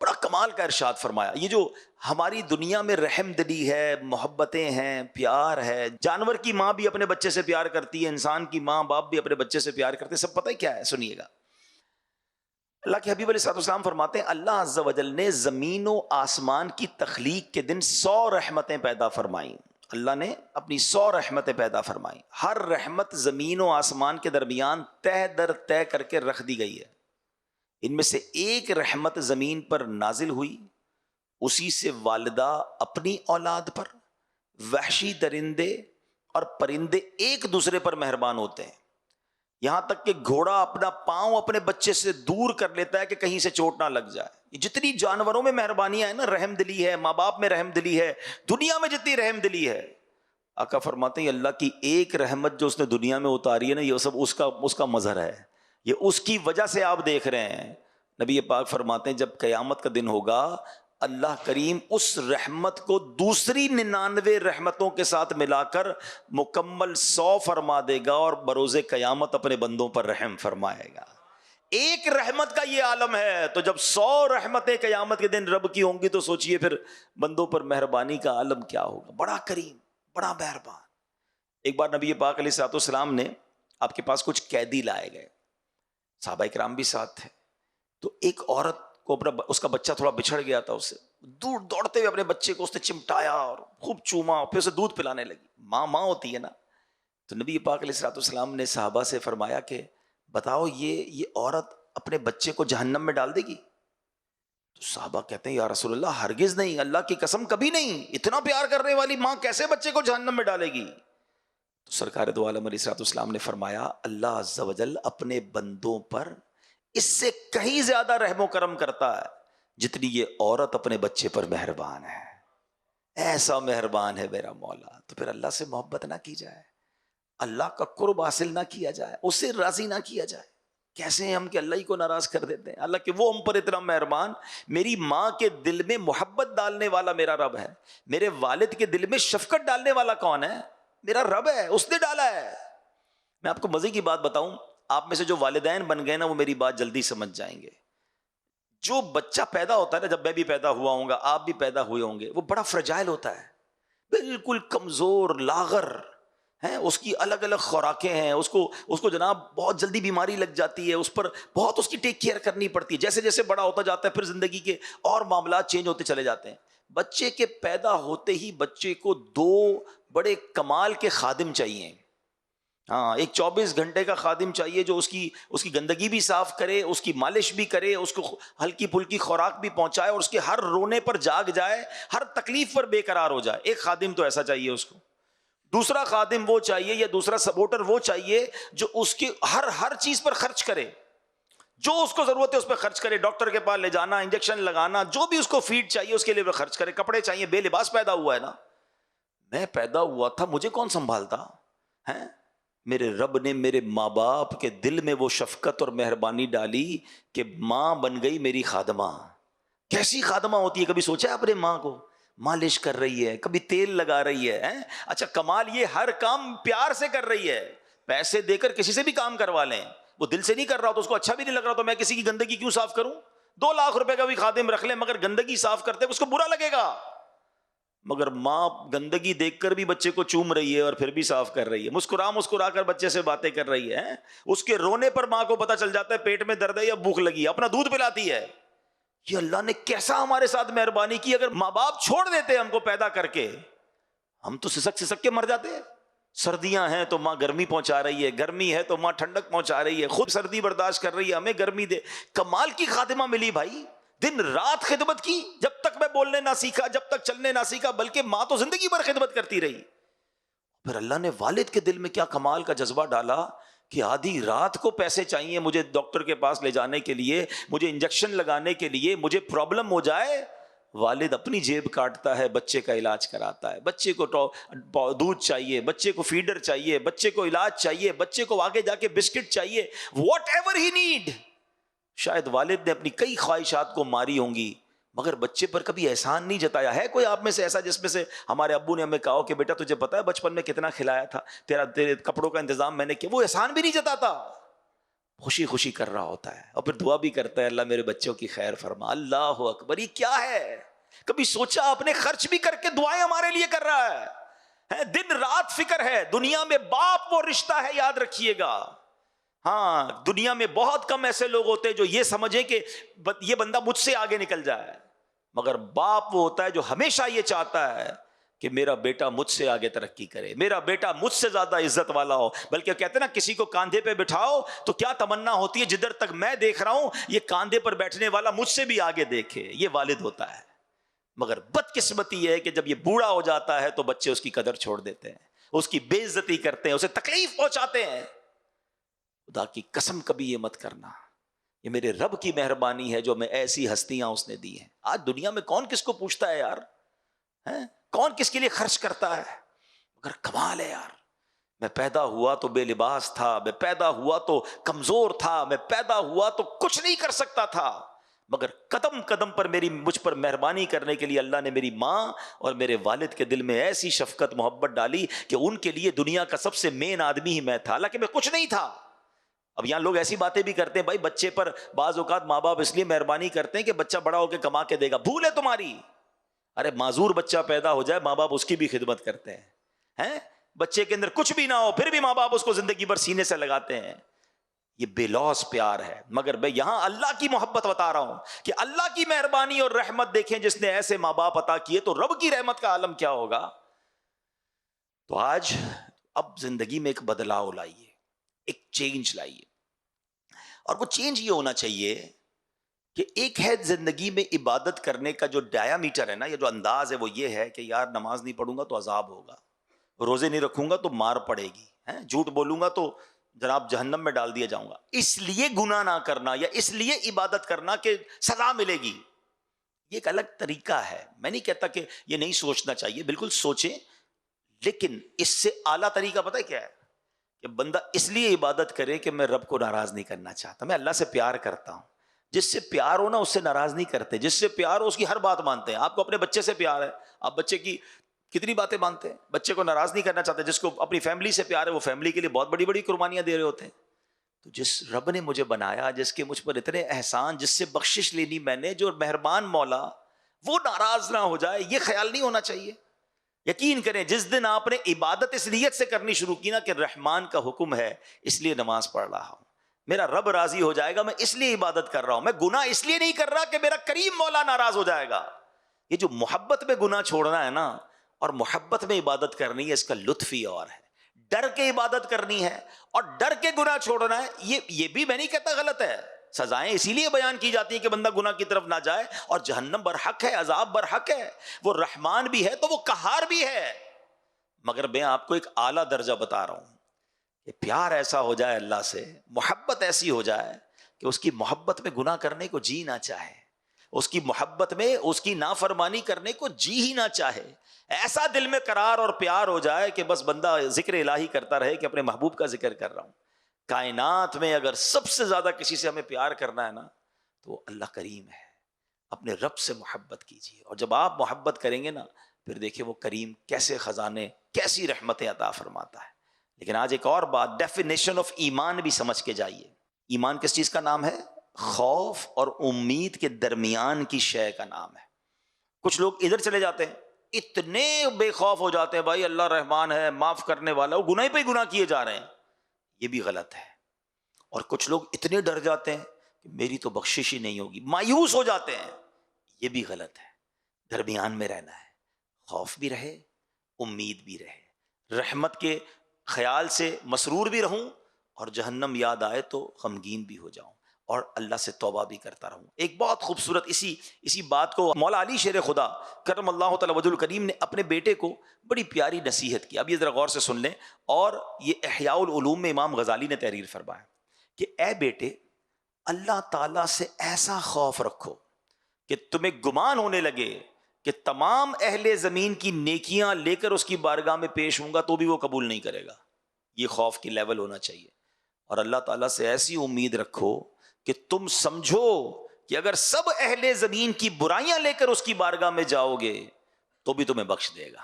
بڑا کمال کا ارشاد فرمایا. یہ جو ہماری دنیا میں رحم دلی ہے، محبتیں ہیں، پیار ہے، جانور کی ماں بھی اپنے بچے سے پیار کرتی ہے، انسان کی ماں باپ بھی اپنے بچے سے پیار کرتے ہیں، سب پتہ ہے کیا ہے؟ سنیے گا. اللہ کے حبیب علیہ السلام فرماتے ہیں اللہ عز و جل نے زمین و آسمان کی تخلیق کے دن 100 رحمتیں پیدا فرمائیں. اللہ نے اپنی 100 رحمتیں پیدا فرمائیں. ہر رحمت زمین و آسمان کے درمیان تہ در تہ کر کے رکھ دی گئی ہے. ان میں سے ایک رحمت زمین پر نازل ہوئی، اسی سے والدہ اپنی اولاد پر، وحشی درندے اور پرندے ایک دوسرے پر مہربان ہوتے ہیں. یہاں تک کہ گھوڑا اپنا پاؤں اپنے بچے سے دور کر لیتا ہے کہ کہیں سے چوٹ نہ لگ جائے. جتنی جانوروں میں مہربانیاں ہیں نا، رحم دلی ہے، ماں باپ میں رحم دلی ہے، دنیا میں جتنی رحم دلی ہے. آقا فرماتے ہیں اللہ کی ایک رحمت جو اس نے دنیا میں اتاری ہے نا، یہ سب اس کا مظہر ہے، یہ اس کی وجہ سے آپ دیکھ رہے ہیں. نبی پاک فرماتے ہیں جب قیامت کا دن ہوگا اللہ کریم اس رحمت کو دوسری 99 رحمتوں کے ساتھ ملا کر مکمل 100 فرما دے گا اور بروز قیامت اپنے بندوں پر رحم فرمائے گا. ایک رحمت کا یہ عالم ہے، تو جب 100 رحمتیں قیامت کے دن رب کی ہوں گی تو سوچئے پھر بندوں پر مہربانی کا عالم کیا ہوگا. بڑا کریم، بڑا مہربان. ایک بار نبی پاک علیہ السلام نے آپ کے پاس کچھ قیدی لائے گئے، صحابہ کرام بھی ساتھ تھے. تو ایک عورت کو اس کا بچہ تھوڑا بچھڑ گیا تھا، اس سے دور دوڑتے ہوئے اپنے بچے کو اس نے چمٹایا اور خوب چوما، پھر اسے دودھ پلانے لگی. ماں ہوتی ہے نا. تو نبی پاک علیہ السلام نے صحابہ سے فرمایا کہ بتاؤ یہ عورت اپنے بچے کو جہنم میں ڈال دے گی؟ تو صحابہ کہتے ہیں یا رسول اللہ ہرگز نہیں، اللہ کی قسم کبھی نہیں. اتنا پیار کرنے والی ماں کیسے بچے کو جہنم میں ڈالے گی؟ تو سرکار دو عالم علیہ السلام نے فرمایا اللہ عز و جل اپنے بندوں پر اس سے کہیں زیادہ رحم و کرم کرتا ہے جتنی یہ عورت اپنے بچے پر مہربان ہے. ایسا مہربان ہے میرا مولا. تو پھر اللہ سے محبت نہ کی جائے، اللہ کا قرب حاصل نہ کیا جائے، اسے راضی نہ کیا جائے؟ کیسے ہیں ہم کہ اللہ ہی کو ناراض کر دیتے ہیں؟ اللہ کہ وہ ہم پر اتنا مہربان. میری ماں کے دل میں محبت ڈالنے والا میرا رب ہے. میرے والد کے دل میں شفقت ڈالنے والا کون ہے؟ میرا رب ہے، اس نے ڈالا ہے. میں آپ کو مزے کی بات بتاؤں، آپ میں سے جو والدین بن گئے نا وہ میری بات جلدی سمجھ جائیں گے. جو بچہ پیدا ہوتا ہے نا، جب میں بھی پیدا ہوا ہوں گا، آپ بھی پیدا ہوئے ہوں گے، وہ بڑا فرجائل ہوتا ہے، بالکل کمزور لاغر ہے. اس کی الگ الگ خوراکیں ہیں، اس کو جناب بہت جلدی بیماری لگ جاتی ہے، اس پر بہت اس کی ٹیک کیئر کرنی پڑتی ہے. جیسے جیسے بڑا ہوتا جاتا ہے پھر زندگی کے اور معاملات چینج ہوتے چلے جاتے ہیں. بچے کے پیدا ہوتے ہی بچے کو 2 بڑے کمال کے خادم چاہیے. ہاں، ایک 24 گھنٹے کا خادم چاہیے جو اس کی گندگی بھی صاف کرے، اس کی مالش بھی کرے، اس کو ہلکی پھلکی خوراک بھی پہنچائے اور اس کے ہر رونے پر جاگ جائے، ہر تکلیف پر بے قرار ہو جائے. ایک خادم تو ایسا چاہیے اس کو. دوسرا خادم وہ چاہیے یا دوسرا سپورٹر وہ چاہیے جو اس کی ہر چیز پر خرچ کرے، جو اس کو ضرورت ہے اس پہ خرچ کرے. ڈاکٹر کے پاس لے جانا، انجیکشن لگانا، جو بھی اس کو فیڈ چاہیے اس کے لیے وہ خرچ کرے. کپڑے چاہیے، بے لباس پیدا ہوا ہے نا. میں پیدا ہوا تھا، مجھے کون سنبھالتا ہے؟ میرے رب نے میرے ماں باپ کے دل میں وہ شفقت اور مہربانی ڈالی کہ ماں بن گئی میری خادمہ. کیسی خادمہ ہوتی ہے؟ کبھی سوچا ہے اپنے ماں کو؟ مالش کر رہی ہے، کبھی تیل لگا رہی ہے. اچھا کمال یہ ہر کام پیار سے کر رہی ہے. پیسے دے کر کسی سے بھی کام کروا لیں، وہ دل سے نہیں کر رہا تو اس کو اچھا بھی نہیں لگ رہا تو میں کسی کی گندگی کیوں صاف کروں؟ 2 لاکھ روپے کا بھی خادم رکھ لیں مگر گندگی صاف کرتے اس کو برا لگے گا. مگر ماں گندگی دیکھ کر بھی بچے کو چوم رہی ہے اور پھر بھی صاف کر رہی ہے، مسکرا کر بچے سے باتیں کر رہی ہے. اس کے رونے پر ماں کو پتا چل جاتا ہے پیٹ میں درد ہے یا بھوک لگی ہے، اپنا دودھ پلاتی ہے. یہ اللہ نے کیسا ہمارے ساتھ مہربانی کی. اگر ماں باپ چھوڑ دیتے ہم کو پیدا کر کے، ہم تو سسک کے مر جاتے. سردیاں ہیں تو ماں گرمی پہنچا رہی ہے، گرمی ہے تو ماں ٹھنڈک پہنچا رہی ہے، خود سردی برداشت کر رہی ہے، ہمیں گرمی دے. کمال کی خادمہ ملی بھائی، دن رات خدمت کی. جب تک میں بولنے نہ سیکھا، جب تک چلنے نہ سیکھا، بلکہ ماں تو زندگی بھر خدمت کرتی رہی. پھر اللہ نے والد کے دل میں کیا کمال کا جذبہ ڈالا کہ آدھی رات کو پیسے چاہیے مجھے ڈاکٹر کے پاس لے جانے کے لیے، مجھے انجیکشن لگانے کے لیے، مجھے پرابلم ہو جائے، والد اپنی جیب کاٹتا ہے، بچے کا علاج کراتا ہے. بچے کو دودھ چاہیے، بچے کو فیڈر چاہیے، بچے کو علاج چاہیے، بچے کو آگے جا کے بسکٹ چاہیے، واٹ ایور ہی نیڈ. شاید والد نے اپنی کئی خواہشات کو ماری ہوں گی مگر بچے پر کبھی احسان نہیں جتایا. ہے کوئی آپ میں سے ایسا جس میں سے ہمارے ابو نے ہمیں کہا کہ بیٹا تجھے پتا ہے بچپن میں کتنا کھلایا تھا، تیرے کپڑوں کا انتظام میں نے کیا؟ وہ احسان بھی نہیں جتاتا. خوشی خوشی کر رہا ہوتا ہے اور پھر دعا بھی کرتا ہے اللہ میرے بچوں کی خیر فرما. اللہ اکبر. یہ کیا ہے؟ کبھی سوچا اپنے خرچ بھی کر کے دعائیں ہمارے لیے کر رہا ہے, دن رات فکر ہے. دنیا میں باپ وہ رشتہ ہے, یاد رکھیے گا. ہاں, دنیا میں بہت کم ایسے لوگ ہوتے ہیں جو یہ سمجھیں کہ یہ بندہ مجھ سے آگے نکل جائے, مگر باپ وہ ہوتا ہے جو ہمیشہ یہ چاہتا ہے کہ میرا بیٹا مجھ سے آگے ترقی کرے, میرا بیٹا مجھ سے زیادہ عزت والا ہو. بلکہ کہتے ہیں نا کسی کو کاندھے پہ بٹھاؤ تو کیا تمنا ہوتی ہے, جدھر تک میں دیکھ رہا ہوں یہ کاندھے پر بیٹھنے والا مجھ سے بھی آگے دیکھے. یہ والد ہوتا ہے. مگر بدقسمتی یہ ہے کہ جب یہ بوڑھا ہو جاتا ہے تو بچے اس کی قدر چھوڑ دیتے ہیں, اس کی بے عزتی کرتے ہیں, اسے تکلیف پہنچاتے ہیں. خدا کی قسم کبھی یہ مت کرنا. یہ میرے رب کی مہربانی ہے جو میں ایسی ہستیاں اس نے دی ہیں. آج دنیا میں کون کس کو پوچھتا ہے یار, کون کس کے لیے خرچ کرتا ہے؟ مگر کمال ہے یار. میں پیدا ہوا تو بے لباس تھا, میں پیدا ہوا تو کمزور تھا, میں پیدا ہوا تو کچھ نہیں کر سکتا تھا, مگر قدم قدم پر مجھ پر مہربانی کرنے کے لیے اللہ نے میری ماں اور میرے والد کے دل میں ایسی شفقت محبت ڈالی کہ ان کے لیے دنیا کا سب سے مین آدمی ہی میں تھا, حالانکہ میں کچھ نہیں تھا. اب یہاں لوگ ایسی باتیں بھی کرتے ہیں, بھائی بچے پر بعض اوقات ماں باپ اس لیے مہربانی کرتے ہیں کہ بچہ بڑا ہو کے کما کے دے گا. بھول ہے تمہاری. ارے معذور بچہ پیدا ہو جائے, ماں باپ اس کی بھی خدمت کرتے ہیں. بچے کے اندر کچھ بھی نہ ہو پھر بھی ماں باپ اس کو زندگی بھر سینے سے لگاتے ہیں. یہ بے لوث پیار ہے. مگر میں یہاں اللہ کی محبت بتا رہا ہوں کہ اللہ کی مہربانی اور رحمت دیکھیں, جس نے ایسے ماں باپ عطا کیے تو رب کی رحمت کا عالم کیا ہوگا. تو آج اب زندگی میں ایک بدلاؤ لائیے, ایک چینج لائیے. اور وہ چینج یہ ہونا چاہیے کہ ایک ہے زندگی میں عبادت کرنے کا جو ڈایا میٹر ہے نا, یہ جو انداز ہے وہ یہ ہے کہ یار نماز نہیں پڑھوں گا تو عذاب ہوگا, روزے نہیں رکھوں گا تو مار پڑے گی, جھوٹ بولوں گا تو جناب جہنم میں ڈال دیا جاؤں گا, اس لیے گناہ نہ کرنا یا اس لیے عبادت کرنا کہ سزا ملے گی. یہ ایک الگ طریقہ ہے. میں نہیں کہتا کہ یہ نہیں سوچنا چاہیے, بالکل سوچیں, لیکن اس سے اعلیٰ طریقہ پتہ ہے کیا ہے کہ بندہ اس لیے عبادت کرے کہ میں رب کو ناراض نہیں کرنا چاہتا, میں اللہ سے پیار کرتا ہوں. جس سے پیار ہو نا اس سے ناراض نہیں کرتے, جس سے پیار ہو اس کی ہر بات مانتے ہیں. آپ کو اپنے بچے سے پیار ہے, آپ بچے کی کتنی باتیں مانتے ہیں, بچے کو ناراض نہیں کرنا چاہتے. جس کو اپنی فیملی سے پیار ہے وہ فیملی کے لیے بہت بڑی بڑی قربانیاں دے رہے ہوتے ہیں. تو جس رب نے مجھے بنایا, جس کے مجھ پر اتنے احسان, جس سے بخشش لینی میں نے, جو مہربان مولا, وہ ناراض نہ ہو جائے, یہ خیال نہیں ہونا چاہیے. یقین کریں جس دن آپ نے عبادت اس نیت سے کرنی شروع کی نا کہ رحمان کا حکم ہے اس لیے نماز پڑھ رہا ہوں, میرا رب راضی ہو جائے گا, میں اس لیے عبادت کر رہا ہوں, میں گناہ اس لیے نہیں کر رہا کہ میرا کریم مولا ناراض ہو جائے گا. یہ جو محبت میں گناہ چھوڑنا ہے نا اور محبت میں عبادت کرنی ہے, اس کا لطف ہی اور ہے. ڈر کے عبادت کرنی ہے اور ڈر کے گناہ چھوڑنا ہے, یہ بھی میں نہیں کہتا غلط ہے. سزائیں اسی لیے بیان کی جاتی ہیں کہ بندہ گناہ کی طرف نہ جائے, اور جہنم برحق ہے, عذاب برحق ہے. وہ رحمان بھی ہے تو وہ قہار بھی ہے. مگر میں آپ کو ایک اعلیٰ درجہ بتا رہا ہوں کہ پیار ایسا ہو جائے اللہ سے, محبت ایسی ہو جائے کہ اس کی محبت میں گناہ کرنے کو جی نہ چاہے, اس کی محبت میں اس کی نافرمانی کرنے کو جی ہی نہ چاہے. ایسا دل میں قرار اور پیار ہو جائے کہ بس بندہ ذکر الہی کرتا رہے کہ اپنے محبوب کا ذکر کر رہا ہوں. کائنات میں اگر سب سے زیادہ کسی سے ہمیں پیار کرنا ہے نا تو وہ اللہ کریم ہے. اپنے رب سے محبت کیجیے, اور جب آپ محبت کریں گے نا پھر دیکھیں وہ کریم کیسے خزانے, کیسی رحمتیں عطا فرماتا ہے. لیکن آج ایک اور بات, ڈیفینیشن آف ایمان بھی سمجھ کے جائیے. ایمان کس چیز کا نام ہے؟ خوف اور امید کے درمیان کی شے کا نام ہے. کچھ لوگ ادھر چلے جاتے ہیں, اتنے بے خوف ہو جاتے ہیں بھائی اللہ رحمان ہے, معاف کرنے والا, وہ گناہ پہ گناہ کیے جا رہے ہیں. یہ بھی غلط ہے. اور کچھ لوگ اتنے ڈر جاتے ہیں کہ میری تو بخشش ہی نہیں ہوگی, مایوس ہو جاتے ہیں. یہ بھی غلط ہے. درمیان میں رہنا ہے, خوف بھی رہے, امید بھی رہے, رحمت کے خیال سے مسرور بھی رہوں, اور جہنم یاد آئے تو غمگین بھی ہو جاؤں, اور اللہ سے توبہ بھی کرتا رہوں. ایک بہت خوبصورت اسی بات کو مولا علی شیر خدا کرم اللہ تعالی وجہ الکریم نے اپنے بیٹے کو بڑی پیاری نصیحت کی. اب یہ ذرا غور سے سن لیں, اور یہ احیاء العلوم میں امام غزالی نے تحریر فرمایا کہ اے بیٹے, اللہ تعالیٰ سے ایسا خوف رکھو کہ تمہیں گمان ہونے لگے کہ تمام اہل زمین کی نیکیاں لے کر اس کی بارگاہ میں پیش ہوں گا تو بھی وہ قبول نہیں کرے گا. یہ خوف کی لیول ہونا چاہیے. اور اللہ تعالیٰ سے ایسی امید رکھو کہ تم سمجھو کہ اگر سب اہل زمین کی برائیاں لے کر اس کی بارگاہ میں جاؤ گے تو بھی تمہیں بخش دے گا.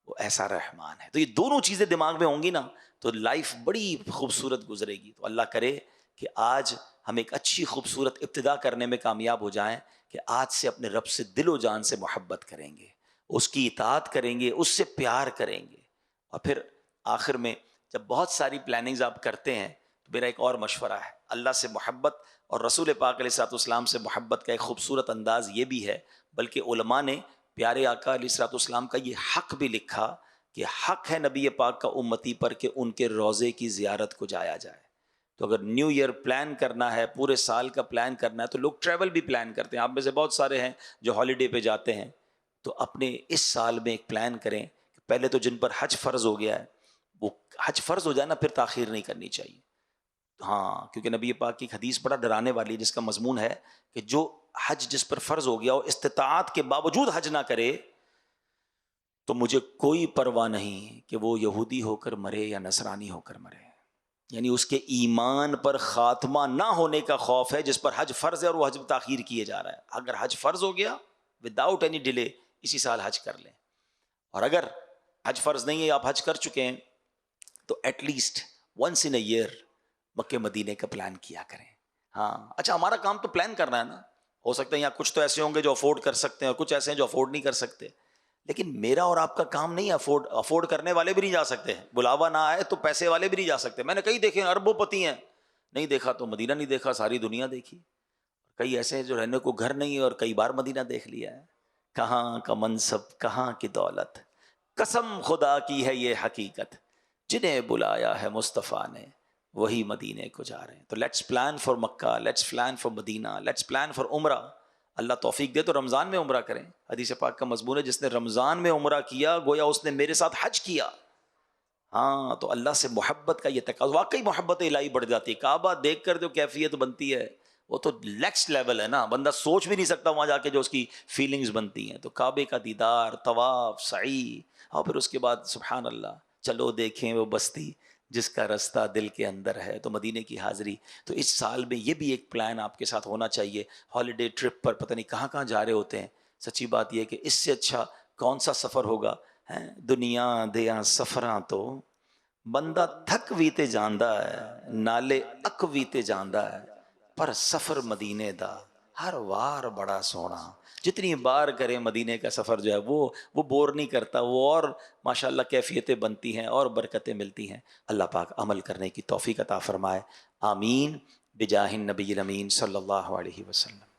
وہ ایسا رحمان ہے. تو یہ دونوں چیزیں دماغ میں ہوں گی نا تو لائف بڑی خوبصورت گزرے گی. تو اللہ کرے کہ آج ہم ایک اچھی خوبصورت ابتدا کرنے میں کامیاب ہو جائیں کہ آج سے اپنے رب سے دل و جان سے محبت کریں گے، اس کی اطاعت کریں گے، اس سے پیار کریں گے. اور پھر آخر میں جب بہت ساری پلاننگز آپ کرتے ہیں تو میرا ایک اور مشورہ ہے، اللہ سے محبت اور رسول پاک علیہ الصلوۃ والسلام سے محبت کا ایک خوبصورت انداز یہ بھی ہے، بلکہ علماء نے پیارے آقا علیہ الصلوۃ والسلام کا یہ حق بھی لکھا کہ حق ہے نبی پاک کا امتی پر کہ ان کے روضے کی زیارت کو جایا جائے. تو اگر نیو ایئر پلان کرنا ہے، پورے سال کا پلان کرنا ہے، تو لوگ ٹریول بھی پلان کرتے ہیں. آپ میں سے بہت سارے ہیں جو ہالیڈے پہ جاتے ہیں. تو اپنے اس سال میں ایک پلان کریں کہ پہلے تو جن پر حج فرض ہو گیا ہے وہ حج فرض ہو جائے نا، پھر تاخیر نہیں کرنی چاہیے. ہاں، کیونکہ نبی پاک کی ایک حدیث بڑا ڈرانے والی ہے جس کا مضمون ہے کہ جو حج جس پر فرض ہو گیا اور استطاعت کے باوجود حج نہ کرے تو مجھے کوئی پرواہ نہیں کہ وہ یہودی ہو کر مرے یا نصرانی ہو کر مرے. یعنی اس کے ایمان پر خاتمہ نہ ہونے کا خوف ہے جس پر حج فرض ہے اور وہ حج تاخیر کیے جا رہا ہے. اگر حج فرض ہو گیا وداؤٹ اینی ڈیلے اسی سال حج کر لیں، اور اگر حج فرض نہیں ہے، آپ حج کر چکے ہیں، تو at least once in a year Makkah مدینے کا پلان کیا کریں. ہاں اچھا، ہمارا کام تو پلان کرنا ہے نا. ہو سکتا ہے یہاں کچھ تو ایسے ہوں گے جو افورڈ کر سکتے ہیں اور کچھ ایسے ہیں جو افورڈ نہیں کر سکتے، لیکن میرا اور آپ کا کام نہیں. افورڈ کرنے والے بھی نہیں جا سکتے ہیں، بلاوا نہ آئے تو پیسے والے بھی نہیں جا سکتے. میں نے کئی دیکھے اربوں پتی ہیں، نہیں دیکھا تو مدینہ نہیں دیکھا، ساری دنیا دیکھی. کئی ایسے ہیں جو رہنے کو گھر نہیں ہے اور کئی بار مدینہ دیکھ لیا ہے. کہاں کا منصب، کہاں کی دولت، قسم خدا کی ہے یہ حقیقت، جنہیں بلایا ہے مصطفیٰ نے وہی مدینے کو جا رہے ہیں. تو let's plan for Mecca, let's plan for Medina, let's plan for umrah. اللہ توفیق دے تو رمضان میں عمرہ کریں. حدیث پاک کا مضمون ہے جس نے رمضان میں عمرہ کیا گویا اس نے میرے ساتھ حج کیا. ہاں، تو اللہ سے محبت کا یہ تقاضا، واقعی محبت الہی بڑھ جاتی ہے. کعبہ دیکھ کر جو کیفیت بنتی ہے وہ تو نیکسٹ لیول ہے نا، بندہ سوچ بھی نہیں سکتا وہاں جا کے جو اس کی فیلنگز بنتی ہیں. تو کعبے کا دیدار، طواف، سعی، اور پھر اس کے بعد سبحان اللہ چلو دیکھیں وہ بستی جس کا رستہ دل کے اندر ہے، تو مدینے کی حاضری. تو اس سال میں یہ بھی ایک پلان آپ کے ساتھ ہونا چاہیے. ہالیڈے ٹرپ پر پتہ نہیں کہاں کہاں جا رہے ہوتے ہیں. سچی بات یہ ہے کہ اس سے اچھا کون سا سفر ہوگا؟ دنیا دیاں سفراں تو بندہ تھک بھی تے جاندا ہے، نالے اک بھی تے جاندا ہے، پر سفر مدینے دا ہر وار بڑا سونا. جتنی بار کریں مدینے کا سفر جو ہے وہ بور نہیں کرتا، وہ اور ماشاءاللہ کیفیتیں بنتی ہیں اور برکتیں ملتی ہیں. اللہ پاک عمل کرنے کی توفیق عطا فرمائے. آمین بجاہ النبی الامین صلی اللہ علیہ وسلم.